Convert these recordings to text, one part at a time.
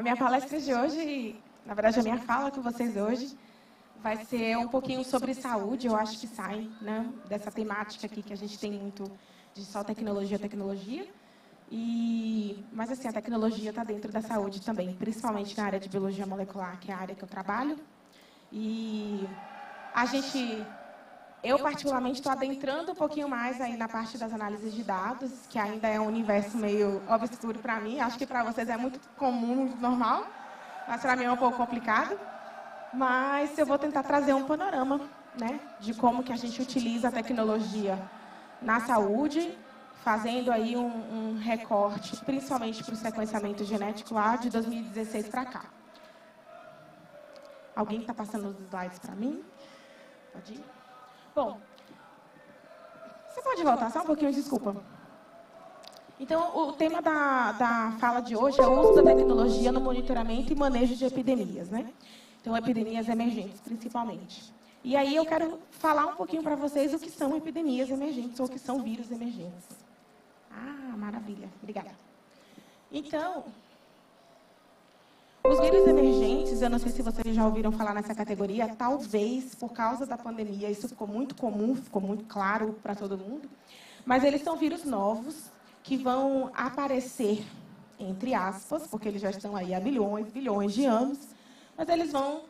A minha palestra de hoje, na verdade a minha fala com vocês hoje, vai ser um pouquinho sobre saúde. Eu acho que sai, né, dessa temática aqui que a gente tem muito de só tecnologia. Mas assim, a tecnologia está dentro da saúde também, principalmente na área de biologia molecular, que é a área que eu trabalho. E eu particularmente estou adentrando um pouquinho mais aí na parte das análises de dados, que ainda é um universo meio obscuro para mim. Acho que para vocês é muito comum, muito normal, mas para mim é um pouco complicado. Mas eu vou tentar trazer um panorama, né, de como que a gente utiliza a tecnologia na saúde, fazendo aí um recorte, principalmente para o sequenciamento genético lá de 2016 para cá. Alguém está passando os slides para mim? Pode ir? Bom, você pode voltar só um pouquinho, desculpa. Então, o tema da fala de hoje é o uso da tecnologia no monitoramento e manejo de epidemias, né? Então, epidemias emergentes, principalmente. E aí eu quero falar um pouquinho para vocês o que são epidemias emergentes ou o que são vírus emergentes. Ah, maravilha. Obrigada. Então, os vírus emergentes, eu não sei se vocês já ouviram falar nessa categoria, talvez por causa da pandemia, isso ficou muito comum, ficou muito claro para todo mundo, mas eles são vírus novos que vão aparecer, entre aspas, porque eles já estão aí há bilhões de anos, mas eles vão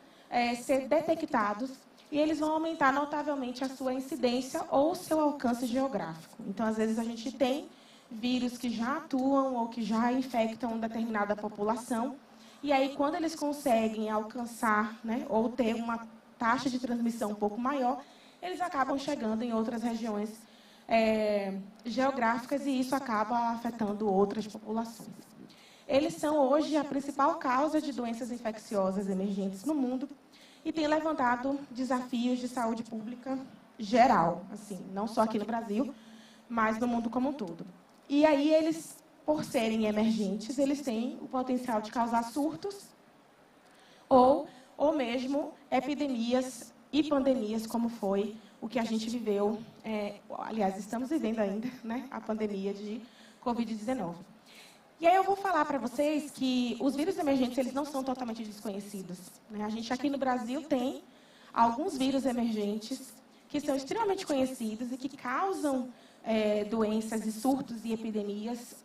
ser detectados e eles vão aumentar notavelmente a sua incidência ou seu alcance geográfico. Então, às vezes, a gente tem vírus que já atuam ou que já infectam determinada população, e aí, quando eles conseguem alcançar, né, ou ter uma taxa de transmissão um pouco maior, eles acabam chegando em outras regiões geográficas e isso acaba afetando outras populações. Eles são, hoje, a principal causa de doenças infecciosas emergentes no mundo e têm levantado desafios de saúde pública geral, assim, não só aqui no Brasil, mas no mundo como um todo. E aí, eles, por serem emergentes, eles têm o potencial de causar surtos ou mesmo epidemias e pandemias, como foi o que a gente viveu, aliás, estamos vivendo ainda, né, a pandemia de Covid-19. E aí eu vou falar para vocês que os vírus emergentes eles não são totalmente desconhecidos, né? A gente aqui no Brasil tem alguns vírus emergentes que são extremamente conhecidos e que causam doenças e surtos e epidemias,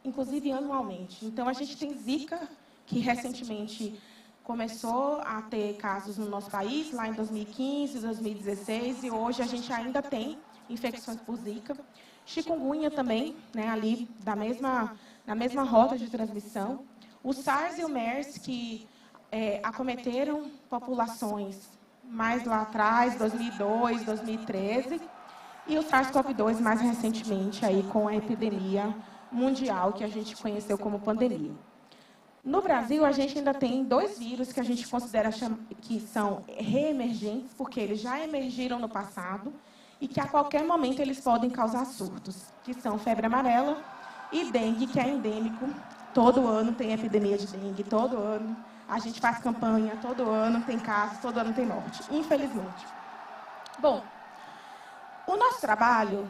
inclusive anualmente. Então, a gente tem Zika, que recentemente começou a ter casos no nosso país, lá em 2015, 2016, e hoje a gente ainda tem infecções por Zika. Chikungunya também, né, ali na mesma rota de transmissão. O SARS e o MERS, que acometeram populações mais lá atrás, 2002, 2013, e o SARS-CoV-2 mais recentemente, aí, com a epidemia mundial que a gente conheceu como pandemia. No Brasil, a gente ainda tem dois vírus que a gente considera que são reemergentes, porque eles já emergiram no passado e que a qualquer momento eles podem causar surtos, que são febre amarela e dengue, que é endêmico. Todo ano tem epidemia de dengue, todo ano. A gente faz campanha, todo ano tem casos, todo ano tem morte, infelizmente. Bom, o nosso trabalho,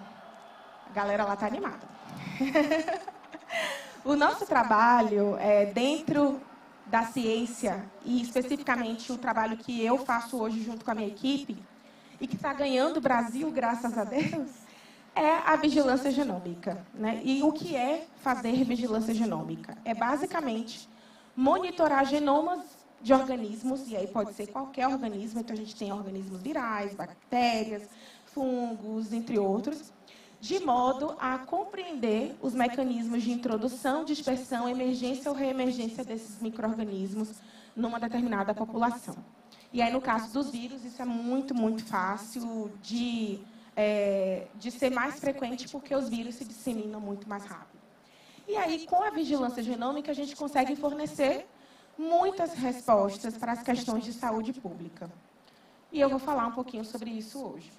a galera lá está animada. O nosso trabalho dentro da ciência, e especificamente o trabalho que eu faço hoje junto com a minha equipe, e que está ganhando o Brasil, graças a Deus, é a vigilância genômica, né? E o que é fazer vigilância genômica? É basicamente monitorar genomas de organismos, e aí pode ser qualquer organismo, então a gente tem organismos virais, bactérias, fungos, entre outros, de modo a compreender os mecanismos de introdução, dispersão, emergência ou reemergência desses micro-organismos numa determinada população. E aí, no caso dos vírus, isso é muito, muito fácil de ser mais frequente, porque os vírus se disseminam muito mais rápido. E aí, com a vigilância genômica, a gente consegue fornecer muitas respostas para as questões de saúde pública. E eu vou falar um pouquinho sobre isso hoje.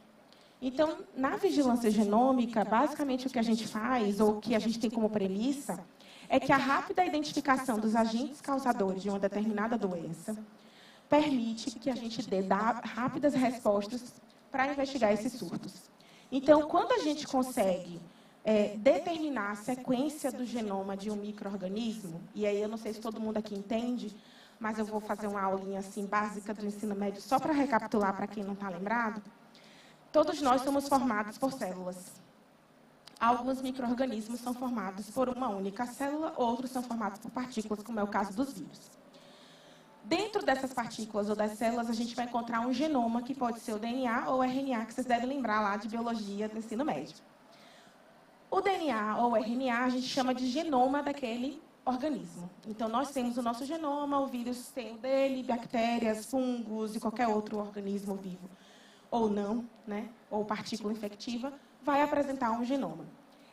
Então, na vigilância genômica, basicamente o que a gente faz, ou o que a gente tem como premissa, é que a rápida identificação dos agentes causadores de uma determinada doença permite que a gente dê rápidas respostas para investigar esses surtos. Então, quando a gente consegue determinar a sequência do genoma de um micro-organismo, e aí eu não sei se todo mundo aqui entende, mas eu vou fazer uma aulinha assim, básica do ensino médio, só para recapitular para quem não está lembrado. Todos nós somos formados por células. Alguns micro-organismos são formados por uma única célula, outros são formados por partículas, como é o caso dos vírus. Dentro dessas partículas ou das células, a gente vai encontrar um genoma, que pode ser o DNA ou o RNA, que vocês devem lembrar lá de biologia do ensino médio. O DNA ou o RNA a gente chama de genoma daquele organismo. Então, nós temos o nosso genoma, o vírus tem o dele, bactérias, fungos e qualquer outro organismo vivo, ou não, né? Ou partícula infectiva, vai apresentar um genoma.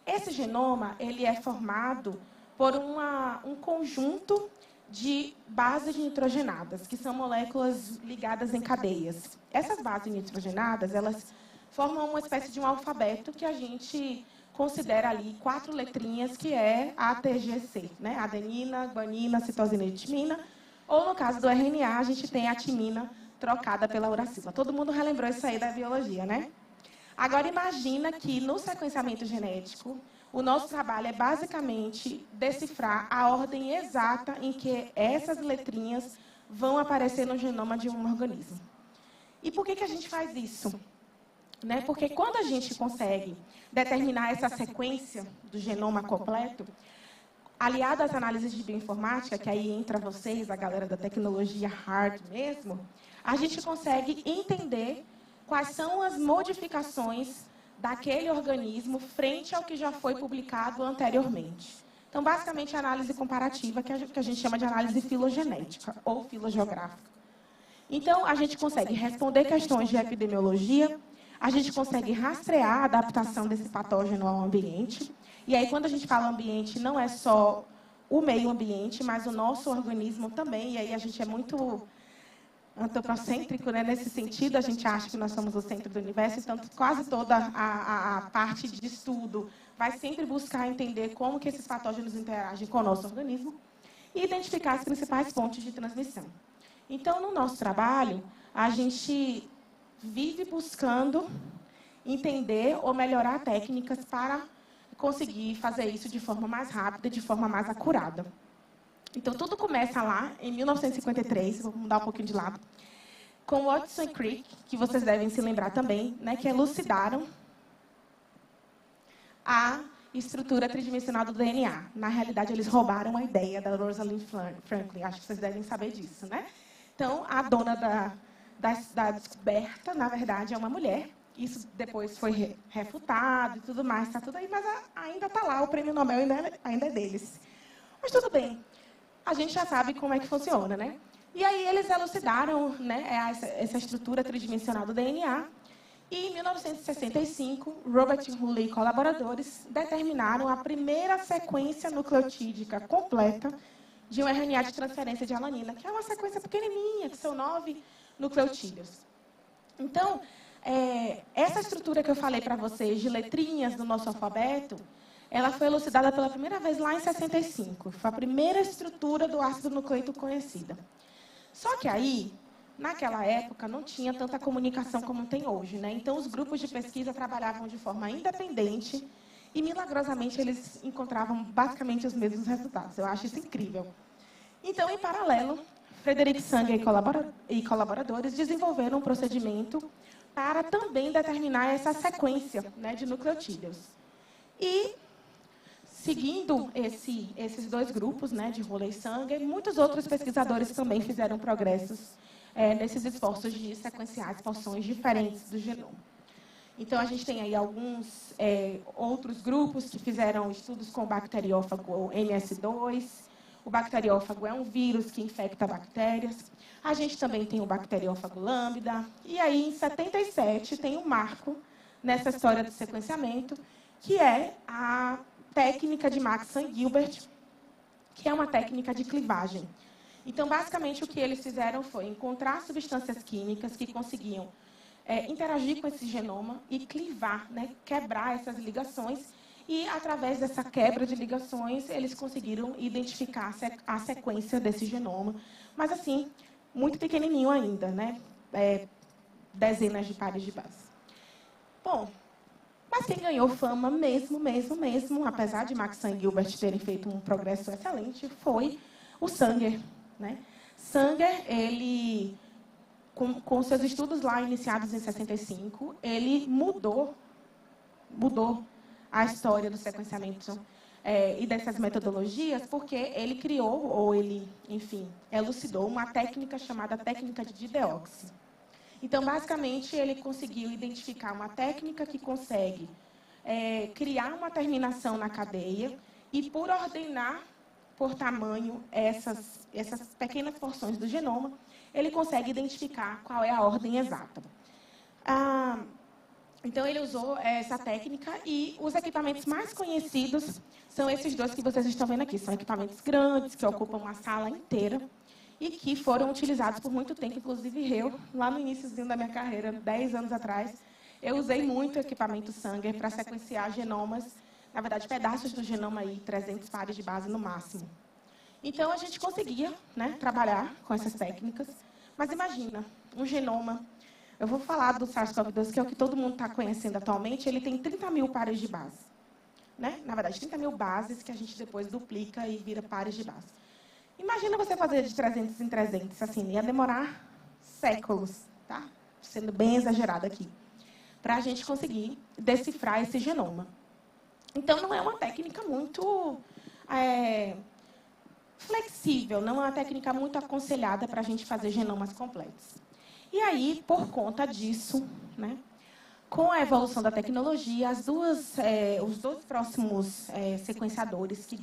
Esse genoma ele é formado por um conjunto de bases nitrogenadas, que são moléculas ligadas em cadeias. Essas bases nitrogenadas, elas formam uma espécie de um alfabeto que a gente considera ali 4 letrinhas, que é ATGC, né? Adenina, guanina, citosina e timina. Ou, no caso do RNA, a gente tem a timina trocada pela uracila. Todo mundo relembrou isso aí da biologia, né? Agora, imagina que no sequenciamento genético, o nosso trabalho é basicamente decifrar a ordem exata em que essas letrinhas vão aparecer no genoma de um organismo. E por que a gente faz isso? Né? Porque quando a gente consegue determinar essa sequência do genoma completo, aliado às análises de bioinformática, que aí entra vocês, a galera da tecnologia hard mesmo, a gente consegue entender quais são as modificações daquele organismo frente ao que já foi publicado anteriormente. Então, basicamente, a análise comparativa, que a gente chama de análise filogenética ou filogeográfica. Então, a gente consegue responder questões de epidemiologia, a gente consegue rastrear a adaptação desse patógeno ao ambiente. E aí, quando a gente fala ambiente, não é só o meio ambiente, mas o nosso organismo também. E aí, a gente é muito antropocêntrico, né? Nesse sentido, a gente acha que nós somos o centro do universo, então quase toda a parte de estudo vai sempre buscar entender como que esses patógenos interagem com o nosso organismo e identificar as principais fontes de transmissão. Então, no nosso trabalho, a gente vive buscando entender ou melhorar técnicas para conseguir fazer isso de forma mais rápida, de forma mais acurada. Então, tudo começa lá, em 1953, vou mudar um pouquinho de lado, com Watson e Crick, que vocês devem se lembrar também, né, que elucidaram a estrutura tridimensional do DNA. Na realidade, eles roubaram a ideia da Rosalind Franklin, acho que vocês devem saber disso, né? Então, a dona da descoberta, na verdade, é uma mulher. Isso depois foi refutado e tudo mais, está tudo aí, mas ainda está lá, o prêmio Nobel ainda é deles. Mas tudo bem. A gente já sabe como é que funciona, né? E aí eles elucidaram, né, essa estrutura tridimensional do DNA. E em 1965, Robert Hulley e colaboradores determinaram a primeira sequência nucleotídica completa de um RNA de transferência de alanina, que é uma sequência pequenininha, que são 9 nucleotídeos. Então, essa estrutura que eu falei para vocês, de letrinhas do nosso alfabeto, ela foi elucidada pela primeira vez lá em 65. Foi a primeira estrutura do ácido nucleico conhecida. Só que aí, naquela época, não tinha tanta comunicação como tem hoje, né? Então, os grupos de pesquisa trabalhavam de forma independente e, milagrosamente, eles encontravam basicamente os mesmos resultados. Eu acho isso incrível. Então, em paralelo, Frederick Sanger e colaboradores desenvolveram um procedimento para também determinar essa sequência, né, de nucleotídeos. E, seguindo esses dois grupos, né, de Hulley e Sanger, muitos outros pesquisadores também fizeram progressos nesses esforços de sequenciar as porções diferentes do genoma. Então, a gente tem aí alguns outros grupos que fizeram estudos com o bacteriófago MS2. O bacteriófago é um vírus que infecta bactérias. A gente também tem o bacteriófago lambda. E aí, em 77, tem um marco nessa história do sequenciamento, que é a técnica de Max e Gilbert, que é uma técnica de clivagem. Então, basicamente, o que eles fizeram foi encontrar substâncias químicas que conseguiam interagir com esse genoma e clivar, né, quebrar essas ligações. E, através dessa quebra de ligações, eles conseguiram identificar a sequência desse genoma. Mas, assim, muito pequenininho ainda, né? Dezenas de pares de base. Bom, Mas quem ganhou fama mesmo, apesar de Maxwell e Gilbert terem feito um progresso excelente, foi o Sanger, né? Sanger, ele, com seus estudos lá iniciados em 65, ele mudou a história do sequenciamento e dessas metodologias, porque ele criou, ou ele, enfim, elucidou uma técnica chamada técnica de Dideoxy. Então, basicamente, ele conseguiu identificar uma técnica que consegue criar uma terminação na cadeia e, por ordenar por tamanho essas pequenas porções do genoma, ele consegue identificar qual é a ordem exata. Então, ele usou essa técnica e os equipamentos mais conhecidos são esses dois que vocês estão vendo aqui. São equipamentos grandes, que ocupam uma sala inteira e que foram utilizados por muito tempo. Inclusive, eu, lá no iníciozinho da minha carreira, 10 anos atrás, eu usei muito o equipamento Sanger para sequenciar genomas, na verdade, pedaços do genoma aí, 300 pares de base no máximo. Então, a gente conseguia, né, trabalhar com essas técnicas, mas imagina, um genoma. Eu vou falar do SARS-CoV-2, que é o que todo mundo está conhecendo atualmente. Ele tem 30 mil pares de base, né? Na verdade, 30 mil bases que a gente depois duplica e vira pares de base. Imagina você fazer de 300 em 300, assim, ia demorar séculos, tá? Sendo bem exagerado aqui, para a gente conseguir decifrar esse genoma. Então, não é uma técnica muito flexível, não é uma técnica muito aconselhada para a gente fazer genomas completos. E aí, por conta disso, né, com a evolução da tecnologia, os dois próximos sequenciadores que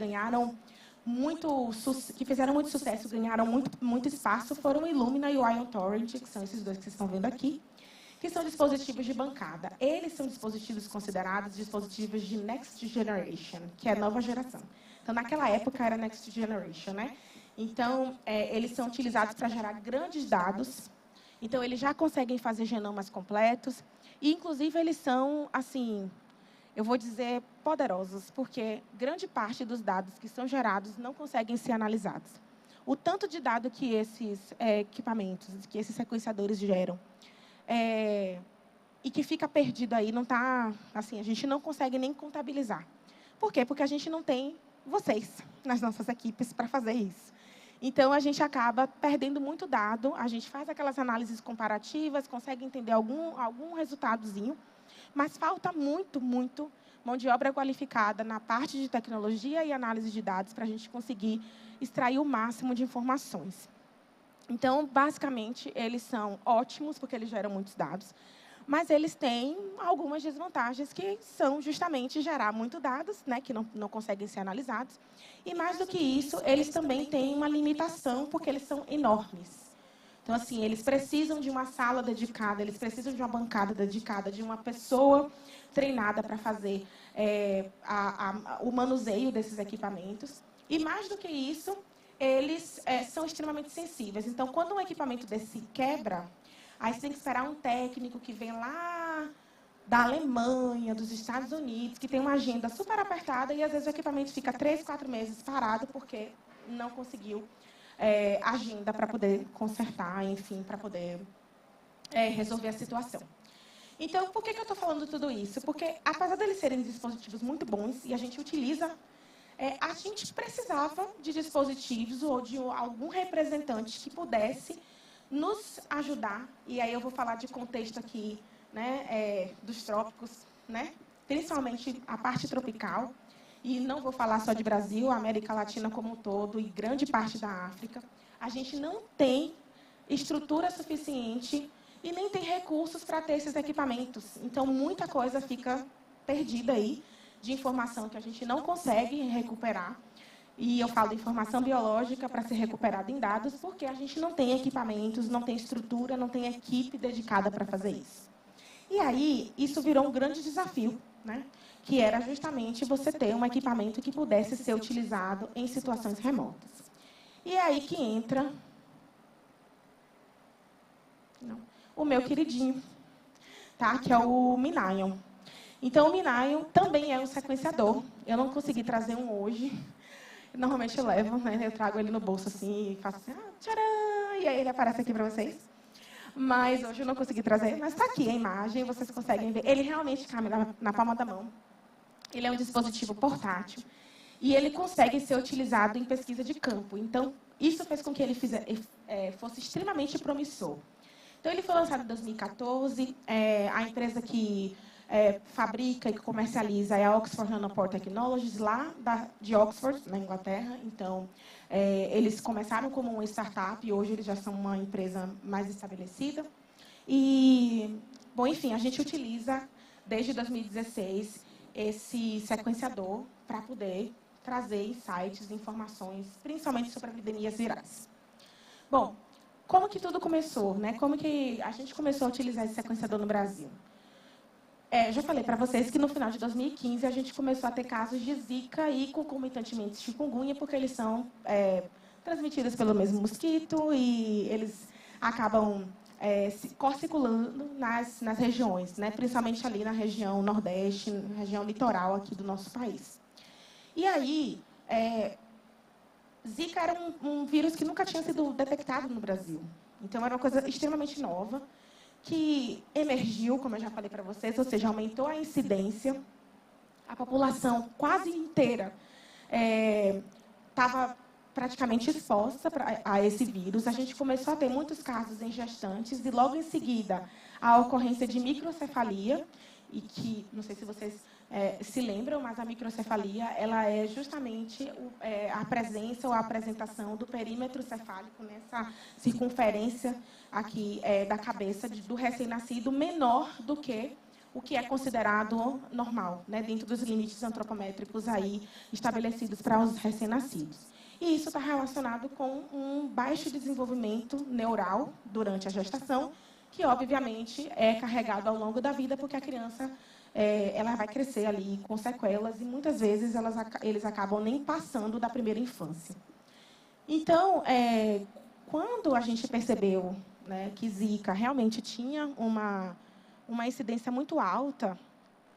fizeram muito sucesso, ganharam muito espaço, foram o Illumina e o Ion Torrent, que são esses dois que vocês estão vendo aqui, que são dispositivos de bancada. Eles são dispositivos considerados dispositivos de Next Generation, que é a nova geração. Então, naquela época, era Next Generation, né? Então, eles são utilizados para gerar grandes dados. Então, eles já conseguem fazer genomas completos. E, inclusive, eles são, assim, eu vou dizer, poderosos, porque grande parte dos dados que são gerados não conseguem ser analisados. O tanto de dado que esses equipamentos, que esses sequenciadores geram, e que fica perdido aí, não está, assim, a gente não consegue nem contabilizar. Por quê? Porque a gente não tem vocês nas nossas equipes para fazer isso. Então, a gente acaba perdendo muito dado, a gente faz aquelas análises comparativas, consegue entender algum resultadozinho, mas falta muito mão de obra qualificada na parte de tecnologia e análise de dados para a gente conseguir extrair o máximo de informações. Então, basicamente, eles são ótimos, porque eles geram muitos dados, mas eles têm algumas desvantagens, que são justamente gerar muitos dados, né, que não conseguem ser analisados. E, mais do que isso, eles também têm uma limitação, porque eles são enormes. Então, assim, eles precisam de uma sala dedicada, eles precisam de uma bancada dedicada, de uma pessoa treinada para fazer o manuseio desses equipamentos. E, mais do que isso, eles são extremamente sensíveis. Então, quando um equipamento desse quebra, aí você tem que esperar um técnico que vem lá da Alemanha, dos Estados Unidos, que tem uma agenda super apertada e, às vezes, o equipamento fica 3, 4 meses parado porque não conseguiu agenda para poder consertar, enfim, para poder resolver a situação. Então, por que eu estou falando tudo isso? Porque, apesar deles serem dispositivos muito bons e a gente utiliza, a gente precisava de dispositivos ou de algum representante que pudesse nos ajudar, e aí eu vou falar de contexto aqui, né, dos trópicos, né, principalmente a parte tropical, e não vou falar só de Brasil, a América Latina como um todo e grande parte da África. A gente não tem estrutura suficiente e nem tem recursos para ter esses equipamentos. Então, muita coisa fica perdida aí de informação que a gente não consegue recuperar. E eu falo de informação biológica para ser recuperada em dados, porque a gente não tem equipamentos, não tem estrutura, não tem equipe dedicada para fazer isso. E aí, isso virou um grande desafio, né? Que era justamente você ter um equipamento que pudesse ser utilizado em situações remotas. E é aí que entra o meu queridinho, tá? Que é o MinION. Então, o MinION também é um sequenciador. Eu não consegui trazer um hoje. Normalmente eu levo, né? Eu trago ele no bolso assim e faço assim, tcharam! E aí ele aparece aqui para vocês. mas hoje eu não consegui trazer. Mas está aqui a imagem, vocês conseguem ver. Ele realmente cabe na palma da mão. Ele é um dispositivo portátil e ele consegue ser utilizado em pesquisa de campo. Então, isso fez com que ele fosse extremamente promissor. Então, ele foi lançado em 2014. A empresa que fabrica e comercializa é a Oxford Nanopore Technologies, lá de Oxford, na Inglaterra. Então, eles começaram como uma startup e hoje eles já são uma empresa mais estabelecida. E, bom, enfim, a gente utiliza, desde 2016, esse sequenciador para poder trazer insights, informações, principalmente sobre epidemias virais. Bom, como que tudo começou, né? Como que a gente começou a utilizar esse sequenciador no Brasil? Já falei para vocês que no final de 2015 a gente começou a ter casos de Zika e concomitantemente chikungunya, porque eles são transmitidos pelo mesmo mosquito e eles acabam circulando nas regiões, né? Principalmente ali na região Nordeste, na região litoral aqui do nosso país. E aí, Zika era um vírus que nunca tinha sido detectado no Brasil. Então, era uma coisa extremamente nova, que emergiu, como eu já falei para vocês, ou seja, aumentou a incidência. A população quase inteira estava praticamente exposta a esse vírus. A gente começou a ter muitos casos em gestantes e, logo em seguida, a ocorrência de microcefalia, e que, não sei se vocês se lembram, mas a microcefalia ela é justamente a presença ou a apresentação do perímetro cefálico nessa circunferência aqui da cabeça do recém-nascido menor do que o que é considerado normal, né, dentro dos limites antropométricos aí estabelecidos para os recém-nascidos. E isso está relacionado com um baixo desenvolvimento neural durante a gestação, que, obviamente, é carregado ao longo da vida, porque a criança ela vai crescer ali com sequelas e, muitas vezes, eles acabam nem passando da primeira infância. Então, quando a gente percebeu, né, que Zika realmente tinha uma incidência muito alta,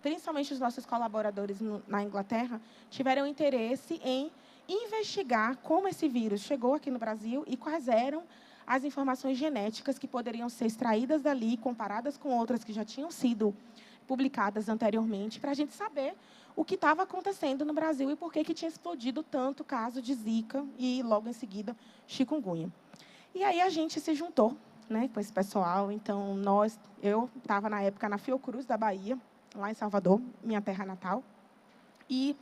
principalmente os nossos colaboradores na Inglaterra tiveram interesse em investigar como esse vírus chegou aqui no Brasil e quais eram as informações genéticas que poderiam ser extraídas dali, comparadas com outras que já tinham sido publicadas anteriormente, para a gente saber o que estava acontecendo no Brasil e por que tinha explodido tanto o caso de Zika e, logo em seguida, chikungunya. E aí a gente se juntou, né, com esse pessoal. Então, eu estava, na época, na Fiocruz da Bahia, lá em Salvador, minha terra natal. E,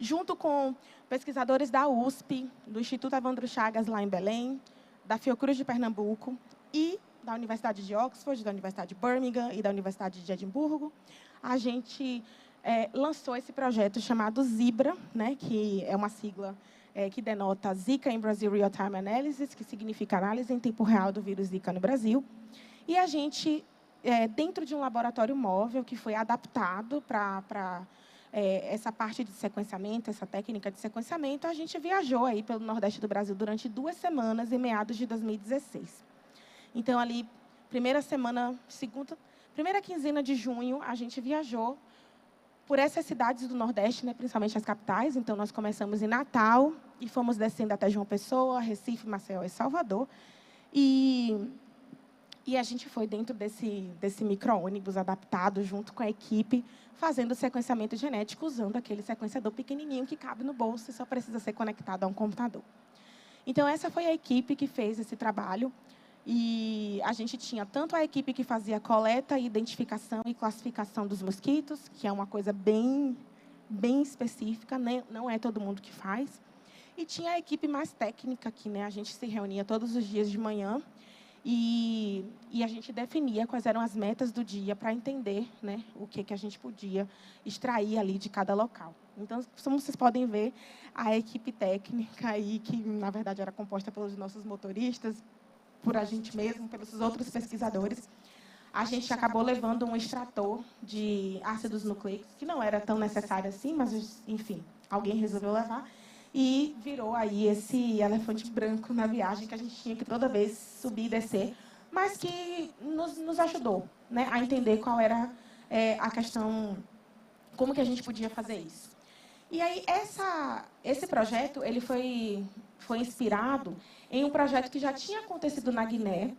junto com pesquisadores da USP, do Instituto Evandro Chagas, lá em Belém, da Fiocruz de Pernambuco e da Universidade de Oxford, da Universidade de Birmingham e da Universidade de Edimburgo, a gente lançou esse projeto chamado ZIBRA, né, que é uma sigla que denota Zika in Brazil Real Time Analysis, que significa análise em tempo real do vírus Zika no Brasil. E a gente, dentro de um laboratório móvel que foi adaptado para essa parte de sequenciamento, essa técnica de sequenciamento, a gente viajou aí pelo Nordeste do Brasil durante 2 semanas, em meados de 2016. Então, ali, primeira quinzena de junho, a gente viajou por essas cidades do Nordeste, né, principalmente as capitais. Então, nós começamos em Natal e fomos descendo até João Pessoa, Recife, Maceió e Salvador. E a gente foi dentro desse micro-ônibus adaptado, junto com a equipe, fazendo sequenciamento genético, usando aquele sequenciador pequenininho que cabe no bolso e só precisa ser conectado a um computador. Então, essa foi a equipe que fez esse trabalho. E a gente tinha tanto a equipe que fazia coleta, identificação e classificação dos mosquitos, que é uma coisa bem específica, né? Não é todo mundo que faz. E tinha a equipe mais técnica, que, né, a gente se reunia todos os dias de manhã e a gente definia quais eram as metas do dia para entender, né, o que a gente podia extrair ali de cada local. Então, como vocês podem ver, a equipe técnica, aí, que, na verdade, era composta pelos nossos motoristas, por a gente mesmo, pelos outros pesquisadores, a gente acabou levando um extrator de ácidos nucleicos, que não era tão necessário assim, mas, enfim, alguém resolveu levar, e virou aí esse elefante branco na viagem que a gente tinha que toda vez subir e descer, mas que nos ajudou, né, a entender qual era a questão, como que a gente podia fazer isso. E aí, esse projeto ele foi inspirado em um projeto que já tinha acontecido na Guiné,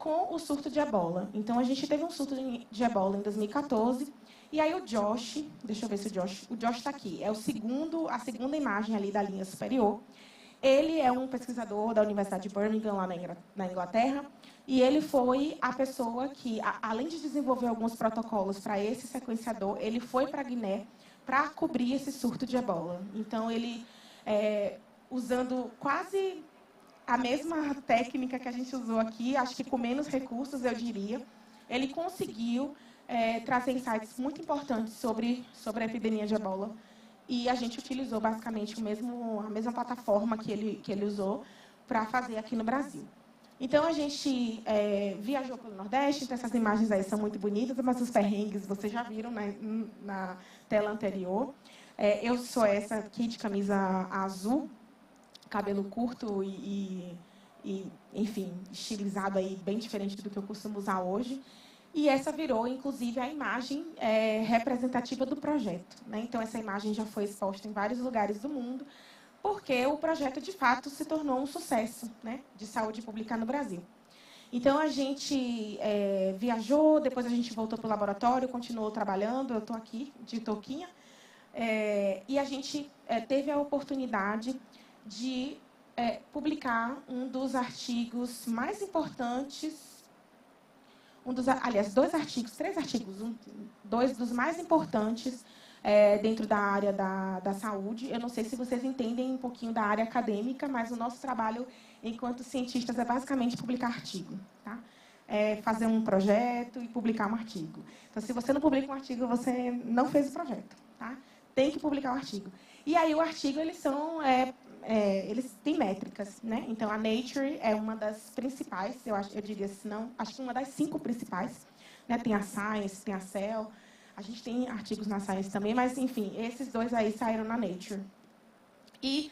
com o surto de ebola. Então, a gente teve um surto de ebola em 2014, e aí o Josh, deixa eu ver se o Josh está aqui, é a segunda imagem ali da linha superior. Ele é um pesquisador da Universidade de Birmingham, lá na Inglaterra, e ele foi a pessoa que, além de desenvolver alguns protocolos para esse sequenciador, ele foi para a Guiné para cobrir esse surto de ebola. Então, ele, usando quase a mesma técnica que a gente usou aqui, acho que com menos recursos, eu diria, ele conseguiu trazer insights muito importantes sobre a epidemia de ebola. E a gente utilizou basicamente a mesma plataforma que ele usou para fazer aqui no Brasil. Então, a gente viajou pelo Nordeste, então essas imagens aí são muito bonitas, mas os perrengues vocês já viram na tela anterior. Eu sou essa aqui de camisa azul, cabelo curto e, enfim, estilizado aí, bem diferente do que eu costumo usar hoje. E essa virou, inclusive, a imagem representativa do projeto, né? Então, essa imagem já foi exposta em vários lugares do mundo, porque o projeto, de fato, se tornou um sucesso, né, de saúde pública no Brasil. Então, a gente viajou, depois a gente voltou para o laboratório, continuou trabalhando, eu estou aqui, de touquinha, e a gente teve a oportunidade de publicar um dos artigos mais importantes, três artigos, dois dos mais importantes dentro da área da saúde. Eu não sei se vocês entendem um pouquinho da área acadêmica, mas o nosso trabalho, enquanto cientistas, é basicamente publicar artigo, tá? Fazer um projeto e publicar um artigo. Então, se você não publica um artigo, você não fez o projeto, tá? Tem que publicar o artigo. E aí, o artigo, eles têm métricas, né? Então, a Nature é uma das principais, eu diria, se não, acho que uma das 5 principais, né? Tem a Science, tem a Cell, a gente tem artigos na Science também, mas, enfim, esses dois aí saíram na Nature. E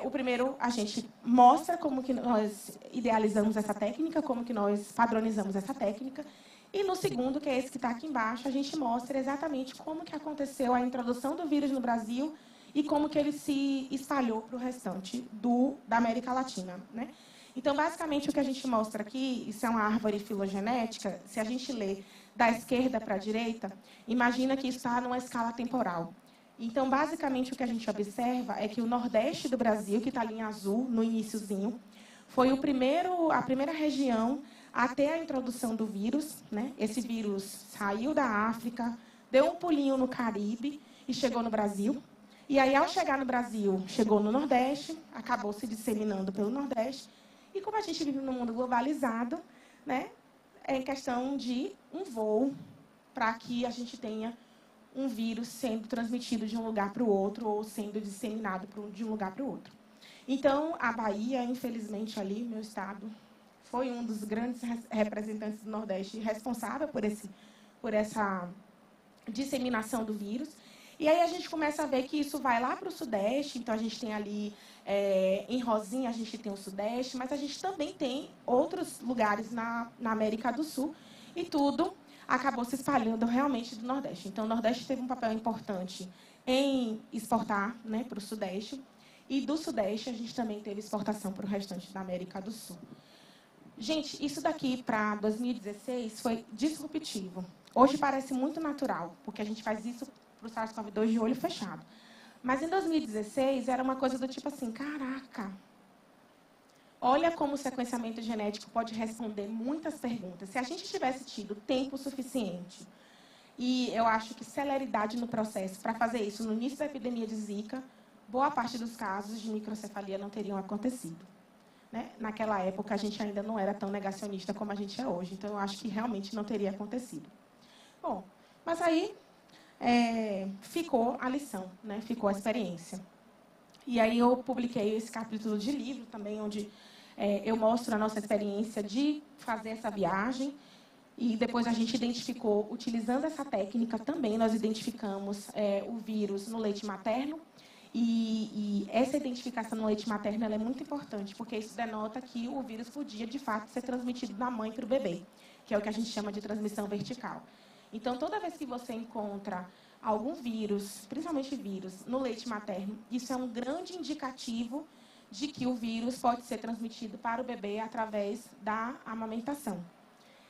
o primeiro, a gente mostra como que nós idealizamos essa técnica, como que nós padronizamos essa técnica. E no segundo, que é esse que está aqui embaixo, a gente mostra exatamente como que aconteceu a introdução do vírus no Brasil e como que ele se espalhou para o restante da América Latina, né? Então, basicamente, o que a gente mostra aqui, isso é uma árvore filogenética, se a gente lê da esquerda para a direita, imagina que isso está numa escala temporal. Então, basicamente, o que a gente observa é que o Nordeste do Brasil, que está ali em azul, no iniciozinho, foi a primeira região a ter a introdução do vírus, né? Esse vírus saiu da África, deu um pulinho no Caribe e chegou no Brasil. E aí, ao chegar no Brasil, chegou no Nordeste, acabou se disseminando pelo Nordeste. E como a gente vive num mundo globalizado, né, é questão de um voo para que a gente tenha um vírus sendo transmitido de um lugar para o outro ou sendo disseminado de um lugar para o outro. Então, a Bahia, infelizmente, ali, meu estado, foi um dos grandes representantes do Nordeste responsável por essa disseminação do vírus. E aí a gente começa a ver que isso vai lá para o Sudeste, então a gente tem ali, em rosinha, a gente tem o Sudeste, mas a gente também tem outros lugares na América do Sul, e tudo acabou se espalhando realmente do Nordeste. Então, o Nordeste teve um papel importante em exportar, né, para o Sudeste, e do Sudeste a gente também teve exportação para o restante da América do Sul. Gente, isso daqui para 2016 foi disruptivo. Hoje parece muito natural, porque a gente faz isso para o SARS-CoV-2 de olho fechado. Mas em 2016 era uma coisa do tipo assim, caraca, olha como o sequenciamento genético pode responder muitas perguntas. Se a gente tivesse tido tempo suficiente e eu acho que celeridade no processo para fazer isso no início da epidemia de Zika, boa parte dos casos de microcefalia não teriam acontecido, né? Naquela época, a gente ainda não era tão negacionista como a gente é hoje. Então, eu acho que realmente não teria acontecido. Bom, mas aí ficou a lição, né? Ficou a experiência. E aí eu publiquei esse capítulo de livro também, onde eu mostro a nossa experiência de fazer essa viagem. E depois a gente identificou, utilizando essa técnica também, nós identificamos o vírus no leite materno. E essa identificação no leite materno ela é muito importante, porque isso denota que o vírus podia, de fato, ser transmitido da mãe para o bebê, que é o que a gente chama de transmissão vertical. Então, toda vez que você encontra algum vírus, principalmente vírus, no leite materno, isso é um grande indicativo de que o vírus pode ser transmitido para o bebê através da amamentação.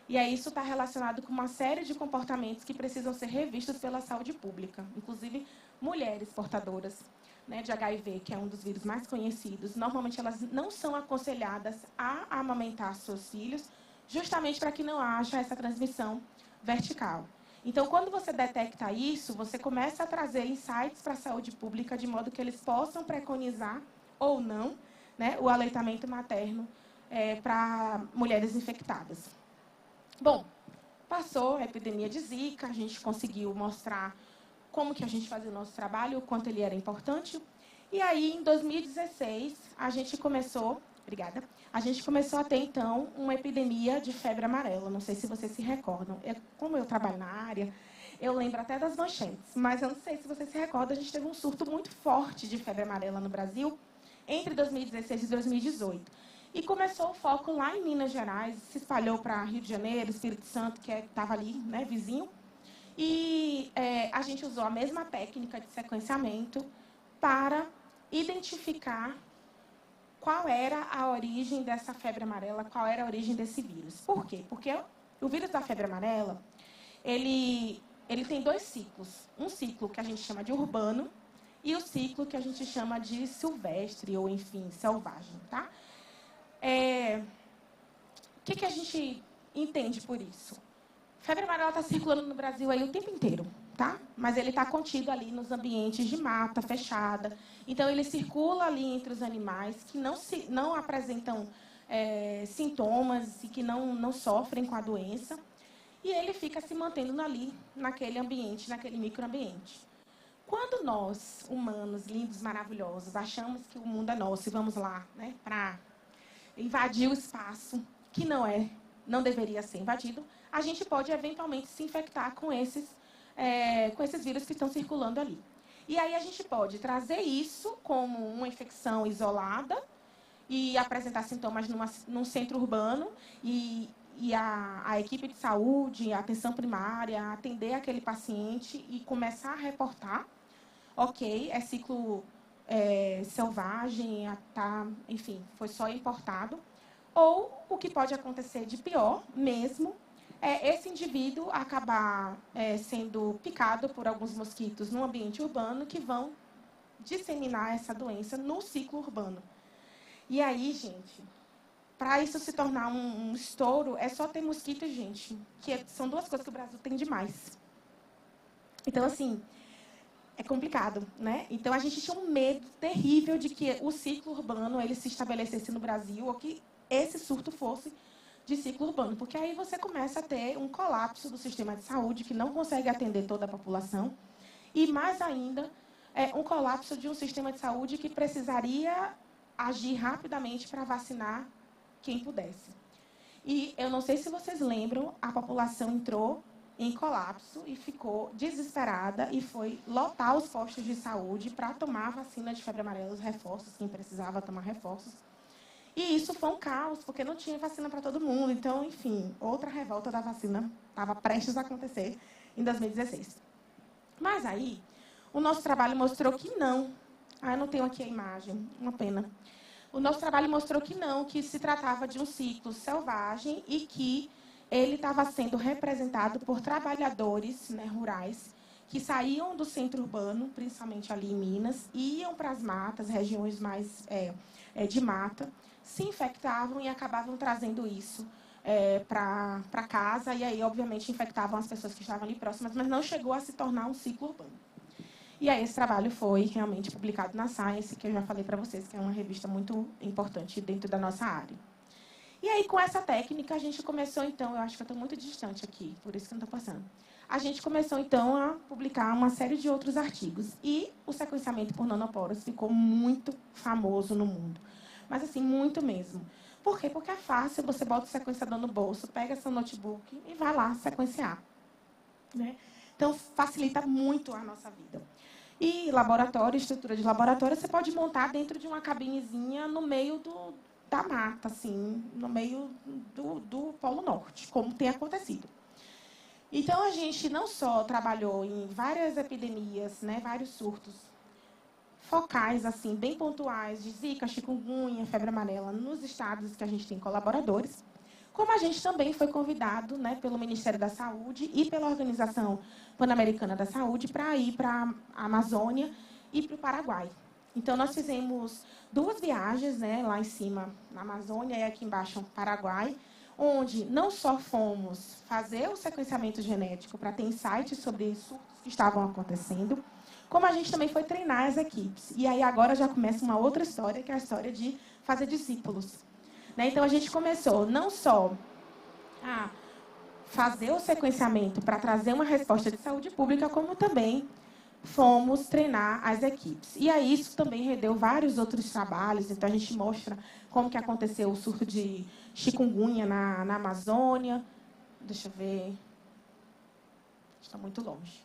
E aí isso está relacionado com uma série de comportamentos que precisam ser revistos pela saúde pública, inclusive mulheres portadoras, né, de HIV, que é um dos vírus mais conhecidos. Normalmente elas não são aconselhadas a amamentar seus filhos, justamente para que não haja essa transmissão vertical. Então, quando você detecta isso, você começa a trazer insights para a saúde pública, de modo que eles possam preconizar ou não, né, o aleitamento materno para mulheres infectadas. Bom, passou a epidemia de Zika, a gente conseguiu mostrar como que a gente fazia o nosso trabalho, o quanto ele era importante. E aí, em 2016, a gente começou a ter, então, uma epidemia de febre amarela. Não sei se vocês se recordam. Como eu trabalho na área, eu lembro até das manchetes, mas eu não sei se vocês se recordam, a gente teve um surto muito forte de febre amarela no Brasil entre 2016 e 2018. E começou o foco lá em Minas Gerais, se espalhou para Rio de Janeiro, Espírito Santo, que estava ali, né, vizinho. E a gente usou a mesma técnica de sequenciamento para identificar qual era a origem dessa febre amarela, qual era a origem desse vírus. Por quê? Porque o vírus da febre amarela, ele tem dois ciclos. Um ciclo que a gente chama de urbano e o ciclo que a gente chama de silvestre, ou, enfim, selvagem, tá? O que a gente entende por isso? Febre amarela está circulando no Brasil aí o tempo inteiro, tá? Mas ele está contido ali nos ambientes de mata fechada. Então, ele circula ali entre os animais que não apresentam sintomas e que não sofrem com a doença. E ele fica se mantendo ali, naquele ambiente, naquele microambiente. Quando nós, humanos, lindos, maravilhosos, achamos que o mundo é nosso e vamos lá, né, para invadir o espaço que não deveria ser invadido, a gente pode eventualmente se infectar com esses vírus que estão circulando ali. E aí a gente pode trazer isso como uma infecção isolada e apresentar sintomas num centro urbano e a equipe de saúde, a atenção primária, atender aquele paciente e começar a reportar, ok, é ciclo selvagem, enfim, foi só importado. Ou o que pode acontecer de pior mesmo é esse indivíduo acabar sendo picado por alguns mosquitos no ambiente urbano que vão disseminar essa doença no ciclo urbano. E aí, gente, para isso se tornar um estouro, é só ter mosquito, gente, que são duas coisas que o Brasil tem demais. Então, assim, é complicado, né? Então, a gente tinha um medo terrível de que o ciclo urbano ele se estabelecesse no Brasil, ou que esse surto fosse de ciclo urbano, porque aí você começa a ter um colapso do sistema de saúde, que não consegue atender toda a população, e, mais ainda, um colapso de um sistema de saúde que precisaria agir rapidamente para vacinar quem pudesse. E eu não sei se vocês lembram, a população entrou em colapso e ficou desesperada e foi lotar os postos de saúde para tomar a vacina de febre amarela, os reforços, quem precisava tomar reforços. E isso foi um caos, porque não tinha vacina para todo mundo. Então, enfim, outra revolta da vacina estava prestes a acontecer em 2016. Mas aí, o nosso trabalho mostrou que não. Eu não tenho aqui a imagem, uma pena. O nosso trabalho mostrou que não, que se tratava de um ciclo selvagem e que ele estava sendo representado por trabalhadores, né, rurais, que saíam do centro urbano, principalmente ali em Minas, iam para as matas, regiões mais de mata, se infectavam e acabavam trazendo isso para casa, e aí, obviamente, infectavam as pessoas que estavam ali próximas, mas não chegou a se tornar um ciclo urbano. E aí esse trabalho foi realmente publicado na Science, que eu já falei para vocês, que é uma revista muito importante dentro da nossa área. E aí, com essa técnica, a gente começou, então, eu acho que eu estou muito distante aqui, por isso que não estou passando. A gente começou, então, a publicar uma série de outros artigos. E o sequenciamento por nanoporos ficou muito famoso no mundo. Mas, assim, muito mesmo. Por quê? Porque é fácil, você bota o sequenciador no bolso, pega seu notebook e vai lá sequenciar, né? Então, facilita muito a nossa vida. E laboratório, estrutura de laboratório, você pode montar dentro de uma cabinezinha no meio da mata, assim, no meio do Polo Norte, como tem acontecido. Então, a gente não só trabalhou em várias epidemias, né, vários surtos focais, assim, bem pontuais, de zika, chikungunya, febre amarela, nos estados que a gente tem colaboradores. Como a gente também foi convidado, né, pelo Ministério da Saúde e pela Organização Pan-Americana da Saúde para ir para a Amazônia e para o Paraguai. Então, nós fizemos 2 viagens, né, lá em cima, na Amazônia, e aqui embaixo, no Paraguai, onde não só fomos fazer o sequenciamento genético para ter insights sobre surtos que estavam acontecendo, como a gente também foi treinar as equipes. E aí agora já começa uma outra história, que é a história de fazer discípulos. Né? Então, a gente começou não só a fazer o sequenciamento para trazer uma resposta de saúde pública, como também fomos treinar as equipes. E aí isso também rendeu vários outros trabalhos. Então, a gente mostra como que aconteceu o surto de chikungunya na Amazônia. Deixa eu ver. Está muito longe.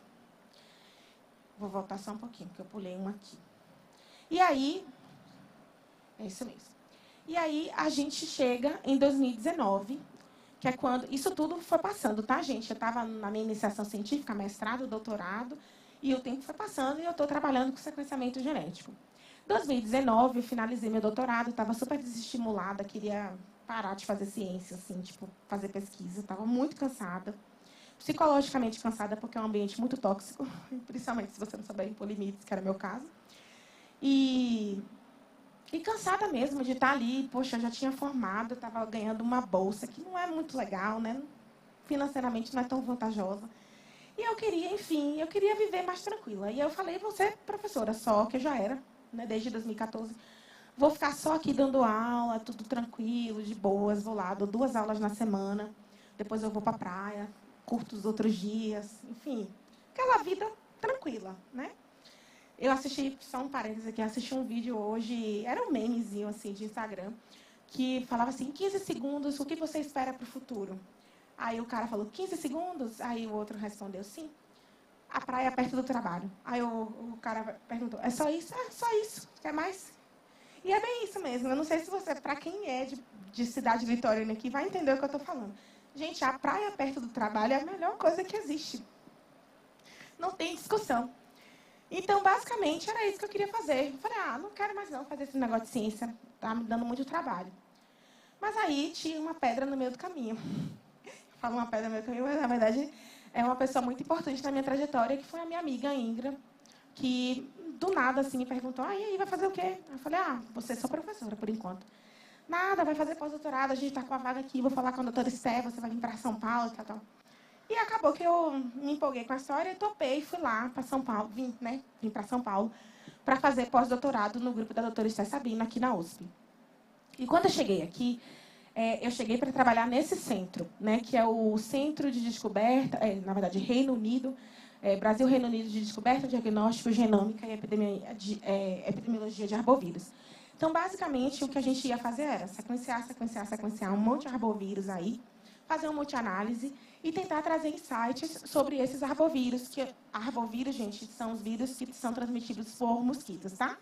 Vou voltar só um pouquinho, porque eu pulei uma aqui. E aí, é isso mesmo. E aí, a gente chega em 2019, que é quando... Isso tudo foi passando, tá, gente? Eu estava na minha iniciação científica, mestrado, doutorado, e o tempo foi passando e eu estou trabalhando com sequenciamento genético. Em 2019, eu finalizei meu doutorado, estava super desestimulada, queria parar de fazer ciência, assim, tipo, fazer pesquisa. Estava muito cansada, psicologicamente cansada, porque é um ambiente muito tóxico, principalmente se você não souber impor limites, que era o meu caso. E cansada mesmo de estar ali. Poxa, eu já tinha formado, estava ganhando uma bolsa, que não é muito legal, né? Financeiramente não é tão vantajosa. E eu queria, enfim, eu queria viver mais tranquila. E eu falei, vou ser professora só, que eu já era, né, desde 2014. Vou ficar só aqui dando aula, tudo tranquilo, de boas, vou lá, dou 2 aulas na semana. Depois eu vou para a praia, curto os outros dias, enfim. Aquela vida tranquila, né? Eu assisti, só um parênteses aqui, assisti um vídeo hoje, era um memezinho assim, de Instagram, que falava assim, 15 segundos, o que você espera para o futuro? Aí o cara falou, 15 segundos? Aí o outro respondeu, sim. A praia é perto do trabalho. Aí o cara perguntou, é só isso? É só isso. Quer mais? E é bem isso mesmo. Eu não sei se você, para quem é de cidade litorânea aqui, vai entender o que eu estou falando. Gente, a praia perto do trabalho é a melhor coisa que existe. Não tem discussão. Então, basicamente, era isso que eu queria fazer. Eu falei, não quero mais não fazer esse negócio de ciência. Está me dando muito trabalho. Mas aí tinha uma pedra no meio do caminho. Eu falo uma pedra no meio do caminho, mas, na verdade, é uma pessoa muito importante na minha trajetória, que foi a minha amiga Ingra, que, do nada, assim, me perguntou, e aí, vai fazer o quê? Eu falei, você é só professora, por enquanto. Nada, vai fazer pós-doutorado, a gente está com a vaga aqui, vou falar com a doutora Esté, você vai vir para São Paulo, tal. E acabou que eu me empolguei com a história e topei e fui lá para São Paulo, vim para São Paulo para fazer pós-doutorado no grupo da doutora Esté Sabino, aqui na USP. E quando eu cheguei aqui, eu cheguei para trabalhar nesse centro, né, que é o Centro de Descoberta, na verdade, Reino Unido, Brasil-Reino Unido de Descoberta, Diagnóstico, Genômica e Epidemiologia de Arbovírus. Então, basicamente, o que a gente ia fazer era sequenciar um monte de arbovírus aí, fazer uma multianálise e tentar trazer insights sobre esses arbovírus. Que arbovírus, gente, são os vírus que são transmitidos por mosquitos, tá?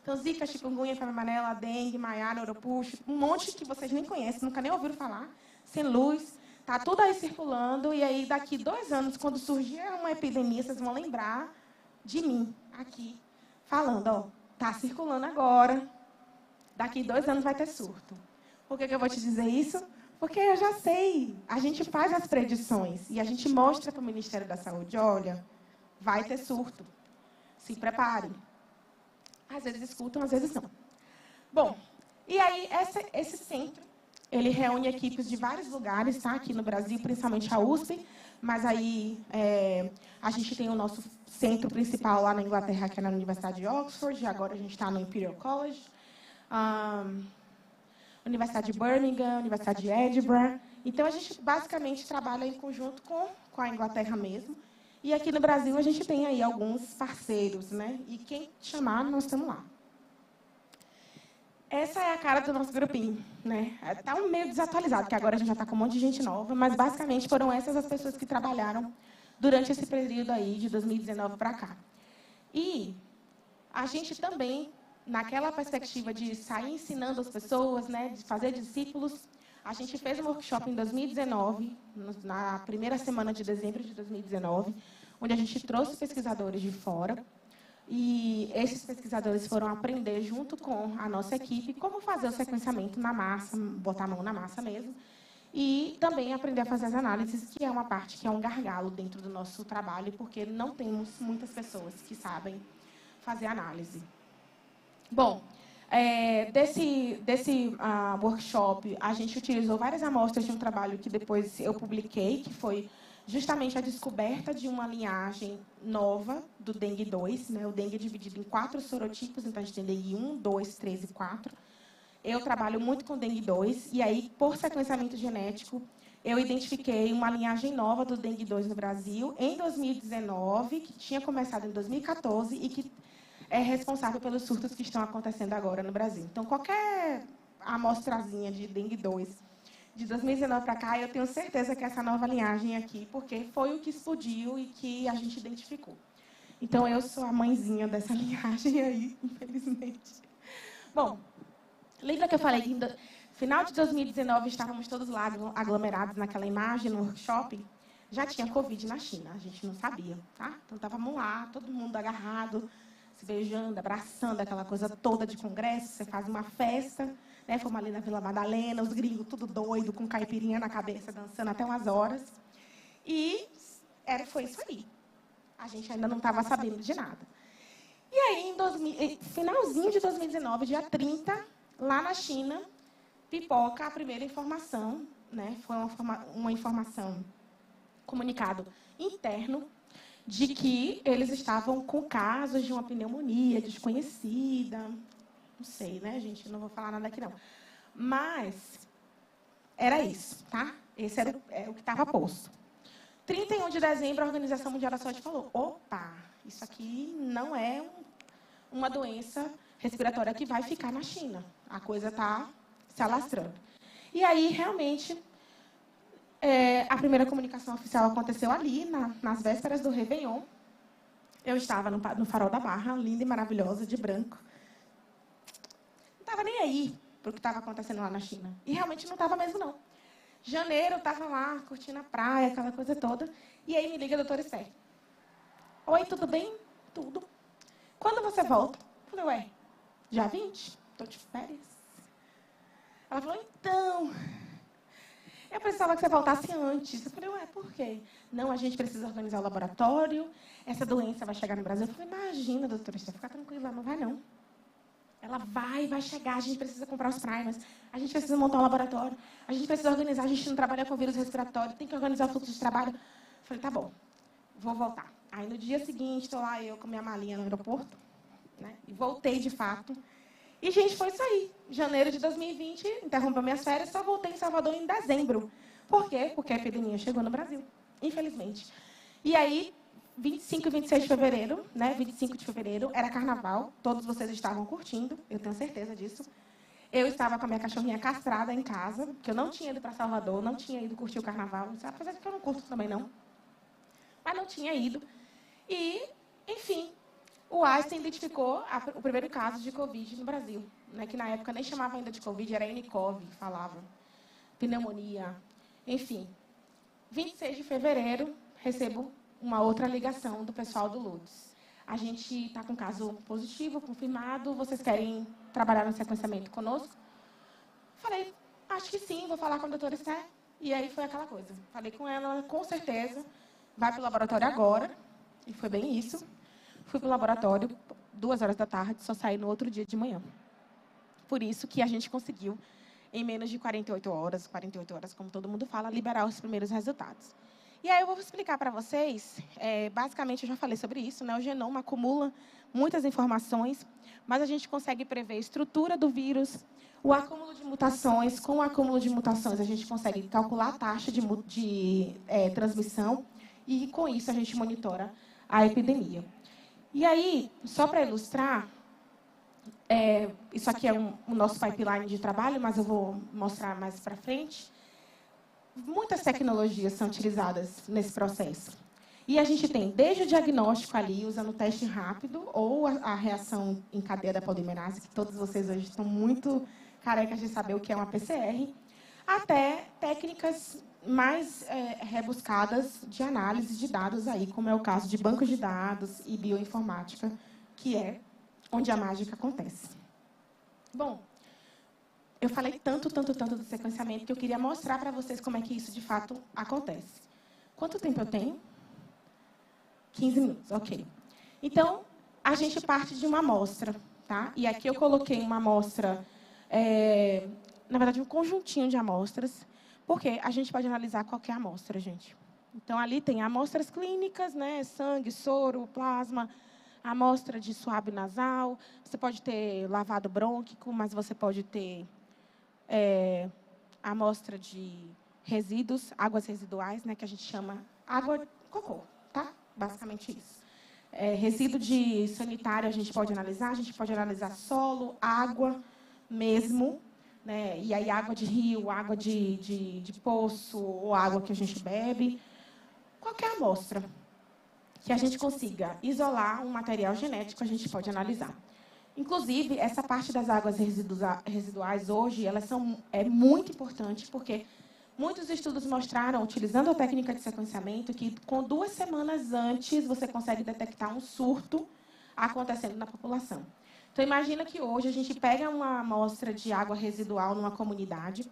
Então, zika, chikungunya, febre amarela, dengue, maiara, oropuxo, um monte que vocês nem conhecem, nunca nem ouviram falar, sem luz, tá tudo aí circulando. E aí, daqui 2 anos, quando surgir uma epidemia, vocês vão lembrar de mim aqui, falando, tá circulando agora, daqui 2 anos vai ter surto. Por que eu vou te dizer isso? Porque eu já sei, a gente faz as predições e a gente mostra para o Ministério da Saúde, olha, vai ter surto, se prepare. Às vezes escutam, às vezes não. Bom, e aí esse centro, ele reúne equipes de vários lugares, tá? Aqui no Brasil, principalmente a USP, mas aí a gente tem o nosso centro principal lá na Inglaterra, que é na Universidade de Oxford, e agora a gente está no Imperial College. Universidade de Birmingham, Universidade de Edinburgh. Então, a gente basicamente trabalha em conjunto com a Inglaterra mesmo. E aqui no Brasil, a gente tem aí alguns parceiros, né? E quem chamar, nós estamos lá. Essa é a cara do nosso grupinho, né? Está meio desatualizado, porque agora a gente já está com um monte de gente nova, mas basicamente foram essas as pessoas que trabalharam durante esse período aí, de 2019 para cá. E a gente também, naquela perspectiva de sair ensinando as pessoas, né, de fazer discípulos, a gente fez um workshop em 2019, na primeira semana de dezembro de 2019, onde a gente trouxe pesquisadores de fora E esses pesquisadores foram aprender, junto com a nossa equipe, como fazer o sequenciamento na massa, botar a mão na massa mesmo, e também aprender a fazer as análises, que é uma parte que é um gargalo dentro do nosso trabalho, porque não temos muitas pessoas que sabem fazer análise. Bom, desse workshop, a gente utilizou várias amostras de um trabalho que depois eu publiquei, que foi justamente a descoberta de uma linhagem nova do dengue 2. Né? O dengue é dividido em 4 sorotipos, então a gente tem dengue 1, 2, 3 e 4. Eu trabalho muito com dengue 2, e aí, por sequenciamento genético, eu identifiquei uma linhagem nova do dengue 2 no Brasil, em 2019, que tinha começado em 2014 e que é responsável pelos surtos que estão acontecendo agora no Brasil. Então, qualquer amostrazinha de dengue 2 de 2019 para cá, eu tenho certeza que essa nova linhagem aqui, porque foi o que explodiu e que a gente identificou. Então, eu sou a mãezinha dessa linhagem aí, infelizmente. Bom, lembra que eu falei que no final de 2019 estávamos todos lá aglomerados naquela imagem, no workshop? Já tinha Covid na China, a gente não sabia, tá? Então, estávamos lá, todo mundo agarrado, se beijando, abraçando, aquela coisa toda de congresso, você faz uma festa, né? Fomos ali na Vila Madalena, os gringos tudo doido, com caipirinha na cabeça, dançando até umas horas. E foi isso aí. A gente ainda não estava sabendo de nada. E aí, finalzinho de 2019, dia 30, lá na China, pipoca a primeira informação, né? Foi uma informação, comunicado interno, de que eles estavam com casos de uma pneumonia desconhecida. Não sei, né, gente? Não vou falar nada aqui, não. Mas era isso, tá? Esse era o que estava posto. 31 de dezembro, a Organização Mundial da Saúde falou, opa, isso aqui não é uma doença respiratória que vai ficar na China. A coisa está se alastrando. E aí, realmente, a primeira comunicação oficial aconteceu ali, nas vésperas do Réveillon. Eu estava no Farol da Barra, linda e maravilhosa, de branco. Não estava nem aí para o que estava acontecendo lá na China. E realmente não estava mesmo, não. Janeiro, eu estava lá, curtindo a praia, aquela coisa toda. E aí me liga a doutora Esther. Oi, tudo bem? Tudo. Quando você volta? Eu falei, ué, dia 20? Estou de férias. Ela falou, então... Eu precisava que você voltasse antes. Eu falei, ué, por quê? Não, a gente precisa organizar o laboratório, essa doença vai chegar no Brasil. Eu falei, imagina, doutora Esther, fica tranquila, não vai não. Ela vai chegar, a gente precisa comprar os primers, a gente precisa montar um laboratório, a gente precisa organizar, a gente não trabalha com vírus respiratório, tem que organizar o fluxo de trabalho. Eu falei, tá bom, vou voltar. Aí, no dia seguinte, estou lá eu com minha malinha no aeroporto, né, e voltei de fato. E, gente, foi isso aí. Janeiro de 2020, interrompeu minhas férias, só voltei em Salvador em dezembro. Por quê? Porque a epidemia chegou no Brasil, infelizmente. E aí, 25 e 26 de fevereiro, né? 25 de fevereiro, era carnaval, todos vocês estavam curtindo, eu tenho certeza disso. Eu estava com a minha cachorrinha castrada em casa, porque eu não tinha ido para Salvador, não tinha ido curtir o carnaval, apesar de que eu não curto também não. Mas não tinha ido. E, enfim, o Einstein identificou o primeiro caso de Covid no Brasil, né, que na época nem chamava ainda de Covid, era nCoV, falava. Pneumonia, enfim. 26 de fevereiro, recebo uma outra ligação do pessoal do LUDES. A gente está com caso positivo, confirmado, vocês querem trabalhar no sequenciamento conosco? Falei, acho que sim, vou falar com a doutora Esther. E aí foi aquela coisa. Falei com ela, com certeza, vai para o laboratório agora. E foi bem isso. Fui para o laboratório, 2 horas da tarde, só saí no outro dia de manhã. Por isso que a gente conseguiu, em menos de 48 horas, como todo mundo fala, liberar os primeiros resultados. E aí eu vou explicar para vocês, basicamente eu já falei sobre isso, né? O genoma acumula muitas informações, mas a gente consegue prever a estrutura do vírus, o acúmulo de mutações. Com o acúmulo de mutações, a gente consegue calcular a taxa de transmissão e, com isso, a gente monitora a epidemia. E aí, só para ilustrar, isso aqui é o nosso pipeline de trabalho, mas eu vou mostrar mais para frente. Muitas tecnologias são utilizadas nesse processo. E a gente tem desde o diagnóstico ali, usando o teste rápido, ou a reação em cadeia da polimerase, que todos vocês hoje estão muito carecas de saber o que é uma PCR, até técnicas mais rebuscadas de análise de dados, aí, como é o caso de bancos de dados e bioinformática que é onde a mágica acontece. Bom, eu falei tanto do sequenciamento que eu queria mostrar para vocês como é que isso, de fato, acontece. Quanto tempo eu tenho? 15 minutos, ok. Então, a gente parte de uma amostra, tá? E aqui eu coloquei uma amostra, na verdade, um conjuntinho de amostras, porque a gente pode analisar qualquer amostra, gente. Então, ali tem amostras clínicas, né? Sangue, soro, plasma, amostra de suave nasal. Você pode ter lavado brônquico, mas você pode ter amostra de resíduos, águas residuais, né? Que a gente chama água cocô, tá? Basicamente isso. Resíduo de sanitário a gente pode analisar solo, água mesmo, né? E aí água de rio, água de poço, ou água que a gente bebe. Qualquer amostra que a gente consiga isolar um material genético, a gente pode analisar. Inclusive, essa parte das águas residuais hoje, é muito importante, porque muitos estudos mostraram, utilizando a técnica de sequenciamento, que com 2 semanas antes você consegue detectar um surto acontecendo na população. Então, imagina que hoje a gente pega uma amostra de água residual numa comunidade,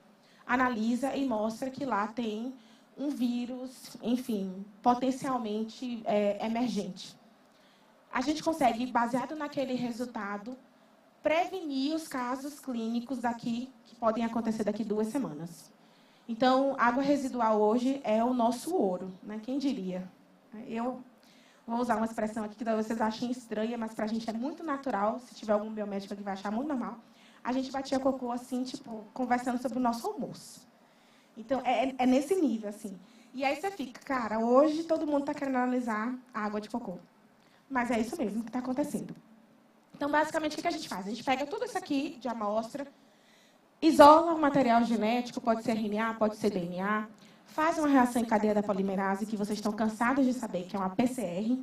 analisa e mostra que lá tem um vírus, enfim, potencialmente emergente. A gente consegue, baseado naquele resultado, prevenir os casos clínicos que podem acontecer daqui 2 semanas. Então, água residual hoje é o nosso ouro, né? Quem diria? Eu vou usar uma expressão aqui que talvez vocês achem estranha, mas para a gente é muito natural. Se tiver algum biomédico que vai achar muito normal. A gente batia cocô assim, tipo, conversando sobre o nosso almoço. Então, é nesse nível, assim. E aí você fica, cara, hoje todo mundo está querendo analisar a água de cocô. Mas é isso mesmo que está acontecendo. Então, basicamente, o que a gente faz? A gente pega tudo isso aqui de amostra, isola o material genético, pode ser RNA, pode ser DNA, faz uma reação em cadeia da polimerase, que vocês estão cansados de saber que é uma PCR,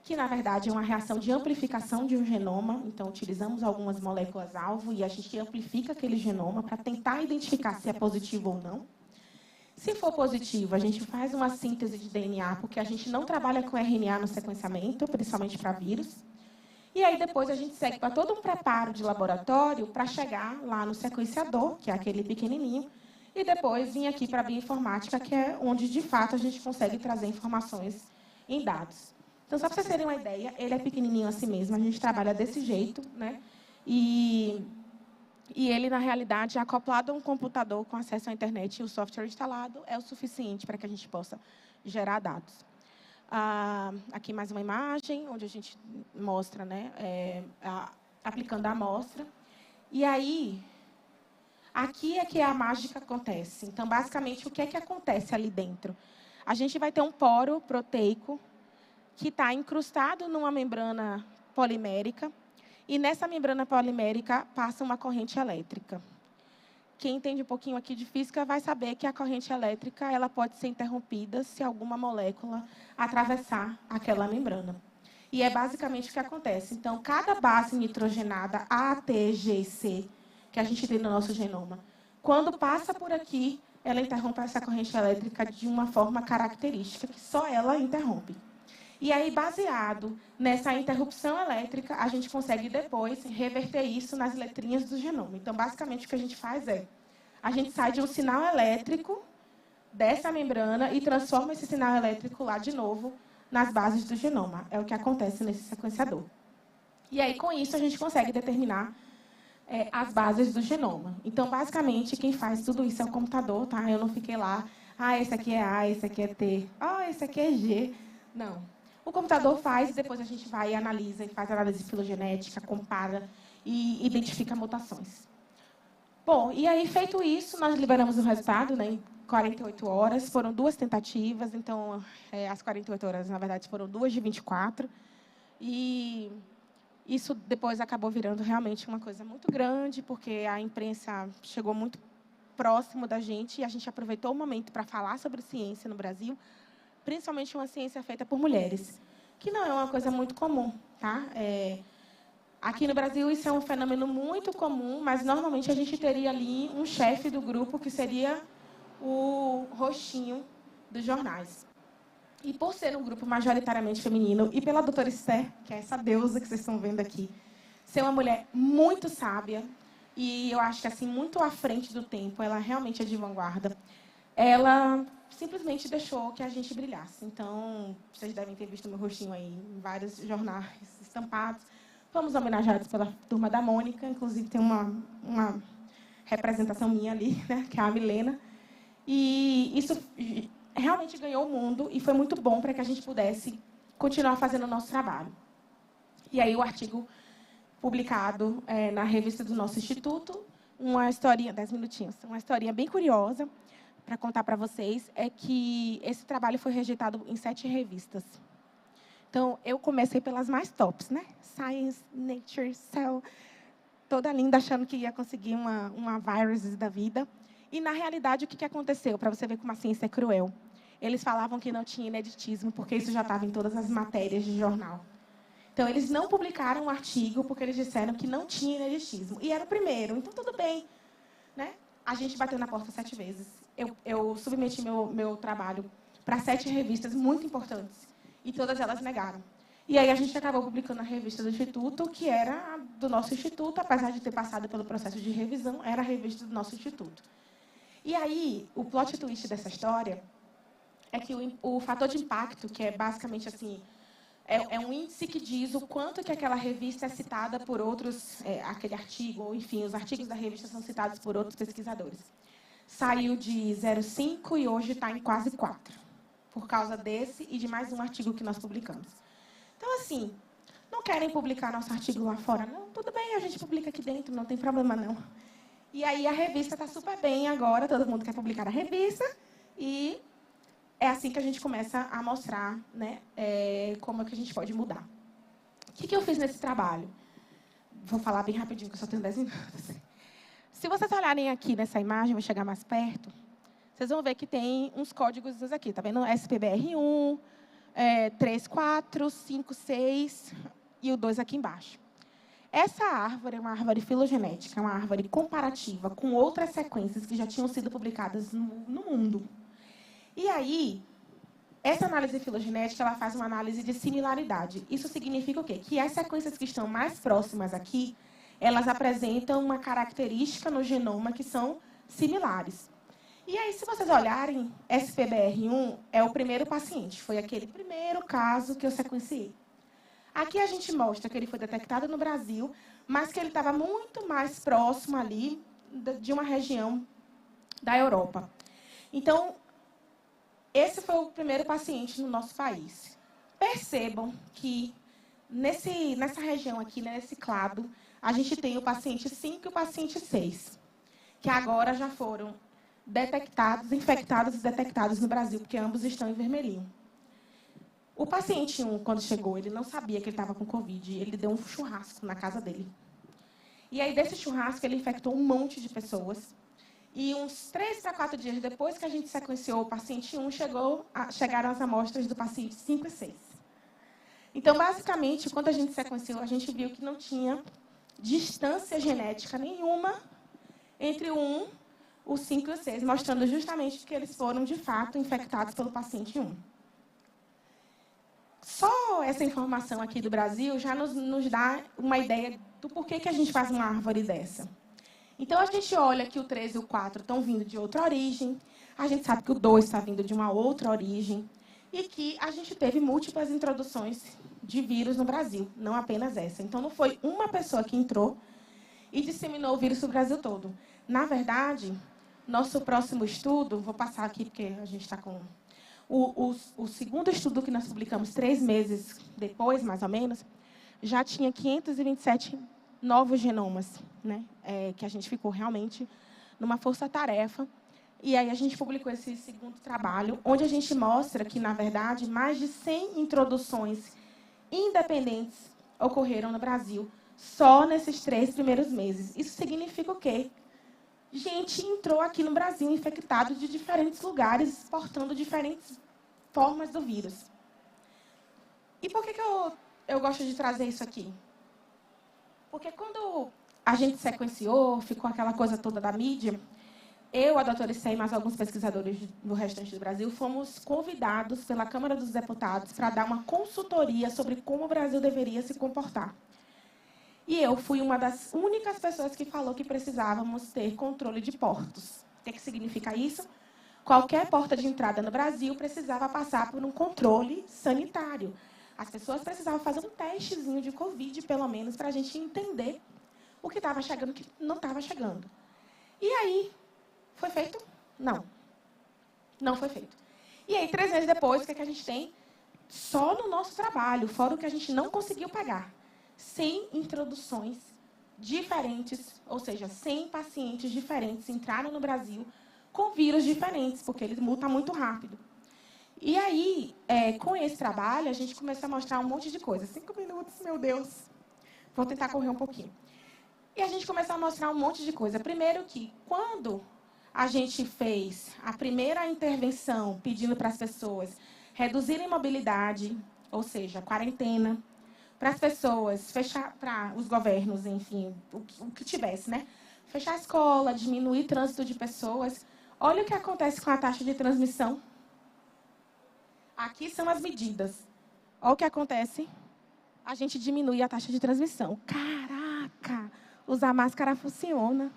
que, na verdade, é uma reação de amplificação de um genoma. Então, utilizamos algumas moléculas-alvo e a gente amplifica aquele genoma para tentar identificar se é positivo ou não. Se for positivo, a gente faz uma síntese de DNA, porque a gente não trabalha com RNA no sequenciamento, principalmente para vírus. E aí, depois, a gente segue para todo um preparo de laboratório para chegar lá no sequenciador, que é aquele pequenininho, e depois vir aqui para a bioinformática, que é onde, de fato, a gente consegue trazer informações em dados. Então, só para vocês terem uma ideia, ele é pequenininho assim mesmo, a gente trabalha desse jeito, né? E ele, na realidade, é acoplado a um computador com acesso à internet e o software instalado é o suficiente para que a gente possa gerar dados. Aqui mais uma imagem, onde a gente mostra, né, aplicando a amostra. E aí, aqui é que a mágica acontece. Então, basicamente, o que é que acontece ali dentro? A gente vai ter um poro proteico que está incrustado numa membrana polimérica, e nessa membrana polimérica passa uma corrente elétrica. Quem entende um pouquinho aqui de física vai saber que a corrente elétrica ela pode ser interrompida se alguma molécula atravessar aquela membrana. E é basicamente o que acontece. Então, cada base nitrogenada A, T, G e C, que a gente tem no nosso genoma, quando passa por aqui, ela interrompe essa corrente elétrica de uma forma característica, que só ela interrompe. E aí, baseado nessa interrupção elétrica, a gente consegue depois reverter isso nas letrinhas do genoma. Então, basicamente, o que a gente faz a gente sai de um sinal elétrico dessa membrana e transforma esse sinal elétrico lá de novo nas bases do genoma. É o que acontece nesse sequenciador. E aí, com isso, a gente consegue determinar as bases do genoma. Então, basicamente, quem faz tudo isso é o computador, tá? Eu não fiquei lá, esse aqui é A, esse aqui é T, esse aqui é G. Não. O computador faz, depois a gente vai e analisa, e faz análise filogenética, compara e identifica mutações. Bom, e aí, feito isso, nós liberamos o resultado, né, em 48 horas. Foram 2 tentativas, então, as 48 horas, na verdade, foram 2 de 24. E isso depois acabou virando realmente uma coisa muito grande, porque a imprensa chegou muito próximo da gente e a gente aproveitou o momento para falar sobre ciência no Brasil, principalmente uma ciência feita por mulheres, que não é uma coisa muito comum, tá? Aqui no Brasil isso é um fenômeno muito comum, mas normalmente a gente teria ali um chefe do grupo que seria o roxinho dos jornais. E por ser um grupo majoritariamente feminino, e pela doutora Esther, que é essa deusa que vocês estão vendo aqui, ser uma mulher muito sábia, e eu acho que assim muito à frente do tempo, ela realmente é de vanguarda, ela simplesmente deixou que a gente brilhasse. Então, vocês devem ter visto meu rostinho aí em vários jornais estampados. Fomos homenageados pela Turma da Mônica, inclusive tem uma representação minha ali, né, que é a Milena. E isso realmente ganhou o mundo e foi muito bom para que a gente pudesse continuar fazendo o nosso trabalho. E aí o artigo publicado na revista do nosso instituto, uma historinha, 10 minutinhos, uma historinha bem curiosa para contar para vocês, é que esse trabalho foi rejeitado em 7 revistas. Então, eu comecei pelas mais tops, né? Science, Nature, Cell, toda linda, achando que ia conseguir uma virus da vida. E, na realidade, o que aconteceu? Para você ver como a ciência é cruel. Eles falavam que não tinha ineditismo, porque isso já estava em todas as matérias de jornal. Então, eles não publicaram um artigo porque eles disseram que não tinha ineditismo. E era o primeiro, então tudo bem. Né? A gente bateu na porta 7 vezes. Eu submeti meu trabalho para 7 revistas muito importantes. E todas elas negaram. E aí a gente acabou publicando a revista do Instituto, que era do nosso Instituto, apesar de ter passado pelo processo de revisão, era a revista do nosso Instituto. E aí, o plot twist dessa história é que o fator de impacto, que é basicamente assim, é um índice que diz o quanto que aquela revista é citada por outros, aquele artigo, ou enfim, os artigos da revista são citados por outros pesquisadores. Saiu de 0,5 e hoje está em quase 4, por causa desse e de mais um artigo que nós publicamos. Então, assim, não querem publicar nosso artigo lá fora? Não, tudo bem, a gente publica aqui dentro, não tem problema não. E aí a revista está super bem agora, todo mundo quer publicar a revista, e é assim que a gente começa a mostrar, né, como é que a gente pode mudar. O que eu fiz nesse trabalho? Vou falar bem rapidinho, que eu só tenho 10 minutos. Se vocês olharem aqui nessa imagem, vou chegar mais perto, vocês vão ver que tem uns códigos aqui, tá vendo? SPBR1, 3, 4, 5, 6 e o 2 aqui embaixo. Essa árvore é uma árvore filogenética, é uma árvore comparativa com outras sequências que já tinham sido publicadas no mundo. E aí, essa análise filogenética ela faz uma análise de similaridade. Isso significa o quê? Que as sequências que estão mais próximas aqui, elas apresentam uma característica no genoma que são similares. E aí, se vocês olharem, SPBR1 é o primeiro paciente. Foi aquele primeiro caso que eu sequenciei. Aqui a gente mostra que ele foi detectado no Brasil, mas que ele estava muito mais próximo ali de uma região da Europa. Então, esse foi o primeiro paciente no nosso país. Percebam que nessa região aqui, nesse clado, a gente tem o paciente 5 e o paciente 6, que agora já foram detectados, infectados e detectados no Brasil, porque ambos estão em vermelhinho. O paciente 1, quando chegou, ele não sabia que ele estava com Covid. Ele deu um churrasco na casa dele. E aí, desse churrasco, ele infectou um monte de pessoas. E uns 3 a 4 dias depois que a gente sequenciou o paciente 1, chegaram as amostras do paciente 5 e 6. Então, basicamente, quando a gente sequenciou, a gente viu que não tinha distância genética nenhuma entre o 1, o 5 e o 6, mostrando justamente que eles foram, de fato, infectados pelo paciente 1. Só essa informação aqui do Brasil já nos dá uma ideia do porquê que a gente faz uma árvore dessa. Então, a gente olha que o 3 e o 4 estão vindo de outra origem, a gente sabe que o 2 está vindo de uma outra origem, e que a gente teve múltiplas introduções de vírus no Brasil, não apenas essa. Então, não foi uma pessoa que entrou e disseminou o vírus para o Brasil todo. Na verdade, nosso próximo estudo, vou passar aqui porque a gente está com... O segundo estudo que nós publicamos 3 meses depois, mais ou menos, já tinha 527 novos genomas, né? Que a gente ficou realmente numa força-tarefa. E aí a gente publicou esse segundo trabalho, onde a gente mostra que, na verdade, mais de 100 introduções independentes ocorreram no Brasil, só nesses 3 primeiros meses. Isso significa o quê? Gente entrou aqui no Brasil infectado de diferentes lugares, portando diferentes formas do vírus. E por que eu gosto de trazer isso aqui? Porque quando a gente sequenciou, ficou aquela coisa toda da mídia, eu, a doutora Issé e mais alguns pesquisadores do restante do Brasil, fomos convidados pela Câmara dos Deputados para dar uma consultoria sobre como o Brasil deveria se comportar. E eu fui uma das únicas pessoas que falou que precisávamos ter controle de portos. O que significa isso? Qualquer porta de entrada no Brasil precisava passar por um controle sanitário. As pessoas precisavam fazer um testezinho de Covid, pelo menos, para a gente entender o que estava chegando e o que não estava chegando. E aí, foi feito? Não. Não foi feito. E aí, 3 meses depois, o que é que a gente tem? Só no nosso trabalho, fora o que a gente não conseguiu pagar. 100 introduções diferentes, ou seja, 100 pacientes diferentes entraram no Brasil com vírus diferentes, porque ele muta muito rápido. E aí, com esse trabalho, a gente começou a mostrar um monte de coisas. 5 minutos, meu Deus. Vou tentar correr um pouquinho. E a gente começou a mostrar um monte de coisa. Primeiro que, quando a gente fez a primeira intervenção pedindo para as pessoas reduzirem mobilidade, ou seja, quarentena, para as pessoas, fechar, para os governos, enfim, o que tivesse, né? Fechar a escola, diminuir o trânsito de pessoas. Olha o que acontece com a taxa de transmissão. Aqui são as medidas. Olha o que acontece. A gente diminui a taxa de transmissão. Caraca! Usar máscara funciona.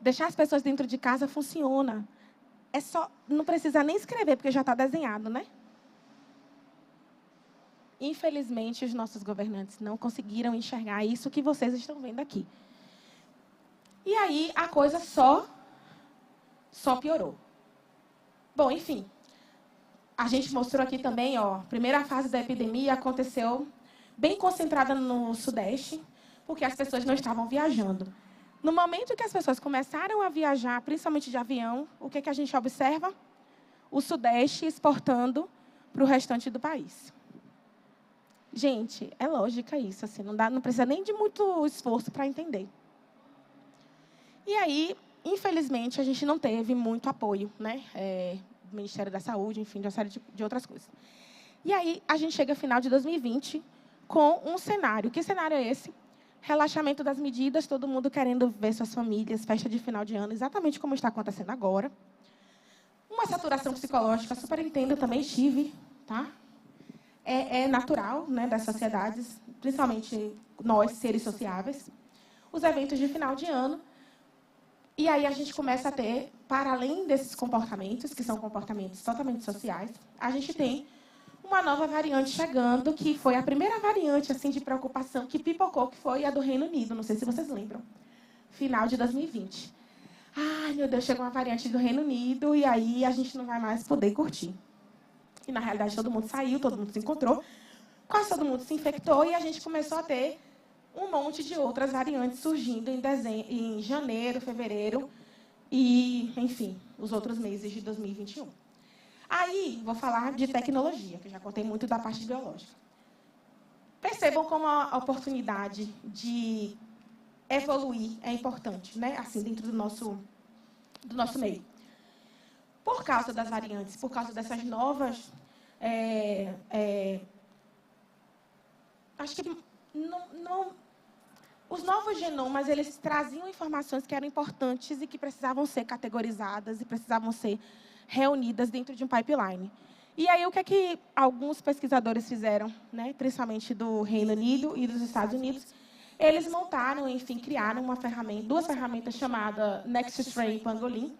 Deixar as pessoas dentro de casa funciona. É só, não precisa nem escrever, porque já está desenhado, né? Infelizmente, os nossos governantes não conseguiram enxergar isso que vocês estão vendo aqui. E aí, a coisa só piorou. Bom, enfim. A gente mostrou aqui também, ó, a primeira fase da epidemia aconteceu bem concentrada no Sudeste, porque as pessoas não estavam viajando. No momento que as pessoas começaram a viajar, principalmente de avião, o que a gente observa? O Sudeste exportando para o restante do país. Gente, é lógica isso, assim, não precisa nem de muito esforço para entender. E aí, infelizmente, a gente não teve muito apoio, né? Do Ministério da Saúde, enfim, de uma série de outras coisas. E aí, a gente chega ao final de 2020 com um cenário. Que cenário é esse? Relaxamento das medidas, todo mundo querendo ver suas famílias, festa de final de ano, exatamente como está acontecendo agora. Uma saturação psicológica, super entendo, também tive, tá? É natural, né, das sociedades, principalmente nós, seres sociáveis. Os eventos de final de ano. E aí a gente começa a ter, para além desses comportamentos, que são comportamentos totalmente sociais, a gente tem uma nova variante chegando, que foi a primeira variante assim, de preocupação que pipocou, que foi a do Reino Unido. Não sei se vocês lembram. Final de 2020. Ai, meu Deus, chegou uma variante do Reino Unido e aí a gente não vai mais poder curtir. E, na realidade, todo mundo saiu, todo mundo se encontrou, quase todo mundo se infectou e a gente começou a ter um monte de outras variantes surgindo em janeiro, fevereiro e, enfim, os outros meses de 2021. Aí, vou falar de tecnologia, que eu já contei muito da parte biológica. Percebam como a oportunidade de evoluir é importante, né? Assim, dentro do nosso meio. Por causa das variantes, por causa dessas novas... acho que os novos genomas, eles traziam informações que eram importantes e que precisavam ser categorizadas e precisavam ser reunidas dentro de um pipeline. E aí, o que é que alguns pesquisadores fizeram, né, principalmente do Reino Unido e dos Estados Unidos? Eles montaram, enfim, criaram duas ferramentas chamadas NextStrain e Pangolin.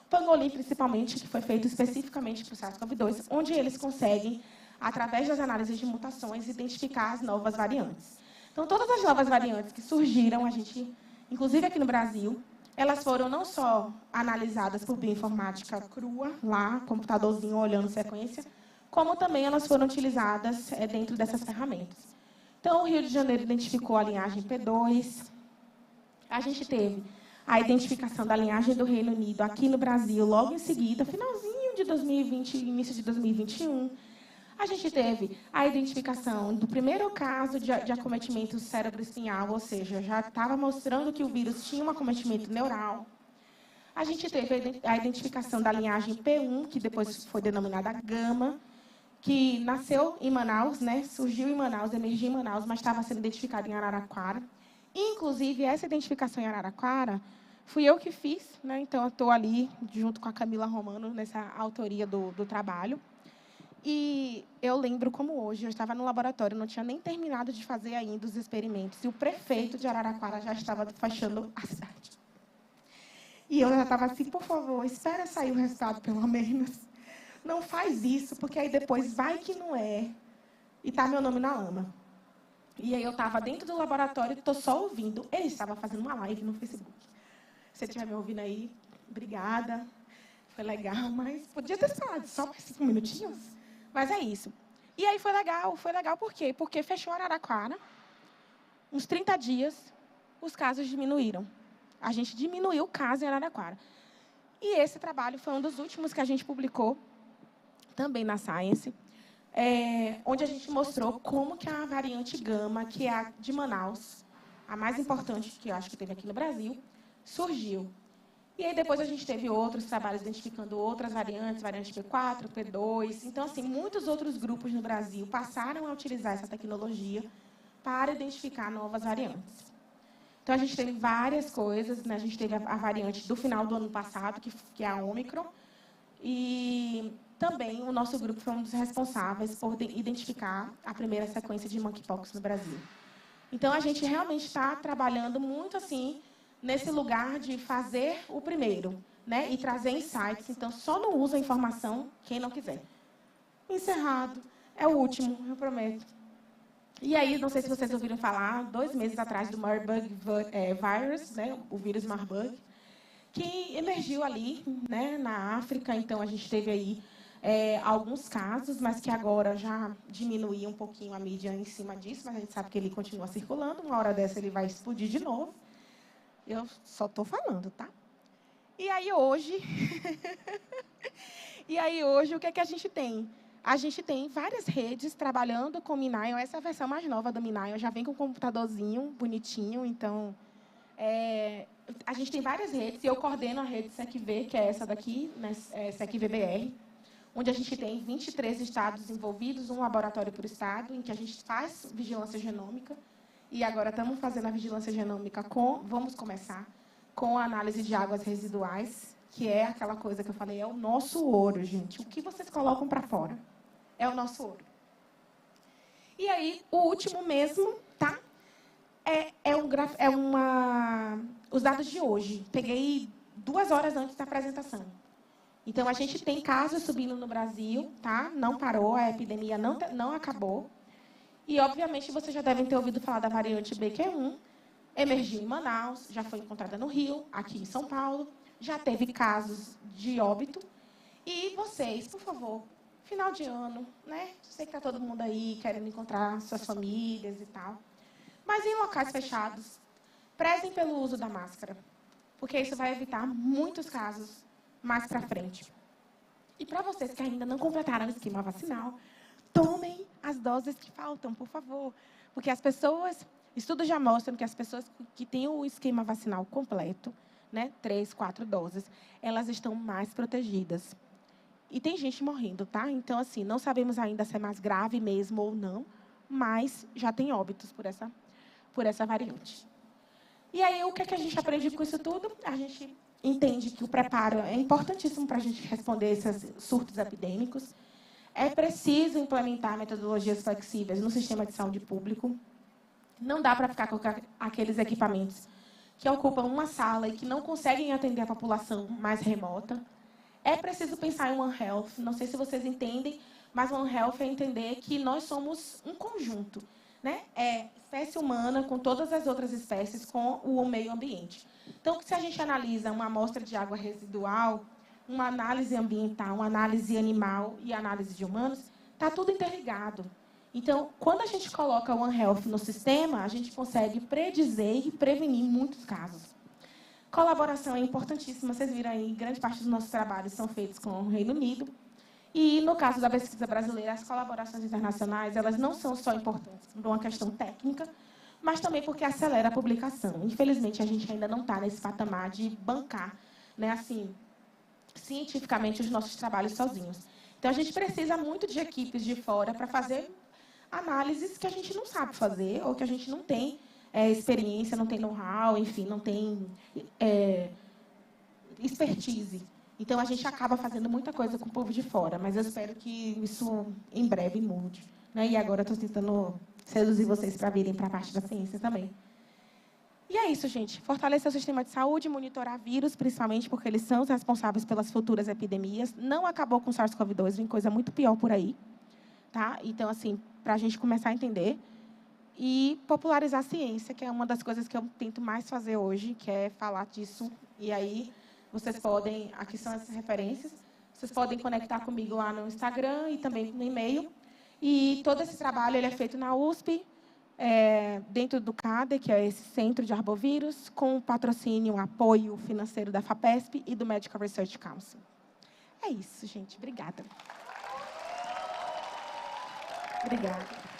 Pangolin, principalmente, que foi feito especificamente para o SARS-CoV-2, onde eles conseguem, através das análises de mutações, identificar as novas variantes. Então, todas as novas variantes que surgiram, a gente, inclusive aqui no Brasil, elas foram não só analisadas por bioinformática crua, lá, computadorzinho olhando sequência, como também elas foram utilizadas dentro dessas ferramentas. Então, o Rio de Janeiro identificou a linhagem P2, a gente teve a identificação da linhagem do Reino Unido aqui no Brasil, logo em seguida, finalzinho de 2020, início de 2021. A gente teve a identificação do primeiro caso de acometimento cérebro-espinhal, ou seja, já estava mostrando que o vírus tinha um acometimento neural. A gente teve a identificação da linhagem P1, que depois foi denominada Gama, que nasceu em Manaus, né? Surgiu em Manaus, emergiu em Manaus, mas estava sendo identificada em Araraquara. Inclusive, essa identificação em Araraquara Fui eu que fiz, né? Então, eu estou ali, junto com a Camila Romano, nessa autoria do trabalho. E eu lembro como hoje, eu estava no laboratório, não tinha nem terminado de fazer ainda os experimentos, e o prefeito de Araraquara já estava fechando a cidade. E eu já estava assim, por favor, espera sair o resultado, pelo menos. Não faz isso, porque aí depois vai que não é. E está meu nome na lama. E aí eu estava dentro do laboratório e estou só ouvindo. Ele estava fazendo uma live no Facebook. Se você estiver me ouvindo aí, obrigada. Foi legal, mas podia ter falado só mais 5 minutinhos. Mas é isso. E aí foi legal por quê? Porque fechou Araraquara, uns 30 dias, os casos diminuíram. A gente diminuiu o caso em Araraquara. E esse trabalho foi um dos últimos que a gente publicou, também na Science, onde a gente mostrou como que a variante Gama, que é a de Manaus, a mais importante que eu acho que teve aqui no Brasil, surgiu. E aí depois a gente teve outros trabalhos identificando outras variantes, variante P4, P2. Então, assim, muitos outros grupos no Brasil passaram a utilizar essa tecnologia para identificar novas variantes. Então, a gente teve várias coisas, né? A gente teve a variante do final do ano passado, que é a Ômicron, e também o nosso grupo foi um dos responsáveis por identificar a primeira sequência de monkeypox no Brasil. Então, a gente realmente está trabalhando muito assim, nesse lugar de fazer o primeiro, né? E trazer insights. Então, só não usa a informação quem não quiser. Encerrado. É o último, eu prometo. E aí, não sei se vocês ouviram falar, 2 meses atrás, do Marburg virus, né? O vírus Marburg, que emergiu ali, né, na África. Então, a gente teve aí alguns casos, mas que agora já diminuiu um pouquinho a mídia em cima disso, mas a gente sabe que ele continua circulando. Uma hora dessa ele vai explodir de novo. Eu só estou falando, tá? E aí hoje, o que é que a gente tem? A gente tem várias redes trabalhando com o Minion. Essa é a versão mais nova do Minion. Já vem com um computadorzinho bonitinho. Então, a gente tem várias redes. E eu coordeno a rede SecV, que é essa daqui, né, SecVBR, onde a gente tem 23 estados envolvidos, um laboratório por estado, em que a gente faz vigilância genômica. E agora estamos fazendo a vigilância genômica vamos começar com a análise de águas residuais, que é aquela coisa que eu falei, é o nosso ouro, gente. O que vocês colocam para fora é o nosso ouro. E aí, o último mesmo, tá? Os dados de hoje. Peguei 2 horas antes da apresentação. Então, a gente tem casos subindo no Brasil, tá? Não parou, a epidemia não acabou. E, obviamente, vocês já devem ter ouvido falar da variante BQ1, emergiu em Manaus, já foi encontrada no Rio, aqui em São Paulo, já teve casos de óbito. E vocês, por favor, final de ano, né? Sei que está todo mundo aí querendo encontrar suas famílias e tal. Mas em locais fechados, prezem pelo uso da máscara, porque isso vai evitar muitos casos mais para frente. E para vocês que ainda não completaram o esquema vacinal, tomem as doses que faltam, por favor. Porque estudos já mostram que as pessoas que têm o esquema vacinal completo, né, 3, 4 doses, elas estão mais protegidas. E tem gente morrendo, tá? Então, assim, não sabemos ainda se é mais grave mesmo ou não, mas já tem óbitos por essa variante. E aí, o que é que a gente aprende com isso tudo? A gente entende que o preparo é importantíssimo para a gente responder esses surtos epidêmicos. É preciso implementar metodologias flexíveis no sistema de saúde público. Não dá para ficar com aqueles equipamentos que ocupam uma sala e que não conseguem atender a população mais remota. É preciso pensar em One Health. Não sei se vocês entendem, mas One Health é entender que nós somos um conjunto, né? É espécie humana com todas as outras espécies, com o meio ambiente. Então, se a gente analisa uma amostra de água residual, uma análise ambiental, uma análise animal e análise de humanos, está tudo interligado. Então, quando a gente coloca o One Health no sistema, a gente consegue predizer e prevenir muitos casos. Colaboração é importantíssima. Vocês viram aí, grande parte dos nossos trabalhos são feitos com o Reino Unido. E, no caso da pesquisa brasileira, as colaborações internacionais, elas não são só importantes por uma questão técnica, mas também porque acelera a publicação. Infelizmente, a gente ainda não está nesse patamar de bancar, né, assim, cientificamente os nossos trabalhos sozinhos. Então, a gente precisa muito de equipes de fora para fazer análises que a gente não sabe fazer ou que a gente não tem experiência, não tem know-how, enfim, não tem expertise. Então, a gente acaba fazendo muita coisa com o povo de fora, mas eu espero que isso, em breve, mude. Né? E agora, estou tentando seduzir vocês para virem para a parte da ciência também. E é isso, gente. Fortalecer o sistema de saúde, monitorar vírus, principalmente porque eles são os responsáveis pelas futuras epidemias. Não acabou com o SARS-CoV-2, vem coisa muito pior por aí. Tá? Então, assim, para a gente começar a entender. E popularizar a ciência, que é uma das coisas que eu tento mais fazer hoje, que é falar disso. E aí, vocês podem, aqui são essas referências, vocês podem conectar comigo lá no Instagram e também no e-mail. E todo esse trabalho ele é feito na USP, dentro do CADE, que é esse Centro de Arbovírus, com patrocínio, apoio financeiro da FAPESP e do Medical Research Council. É isso, gente. Obrigada. Obrigada.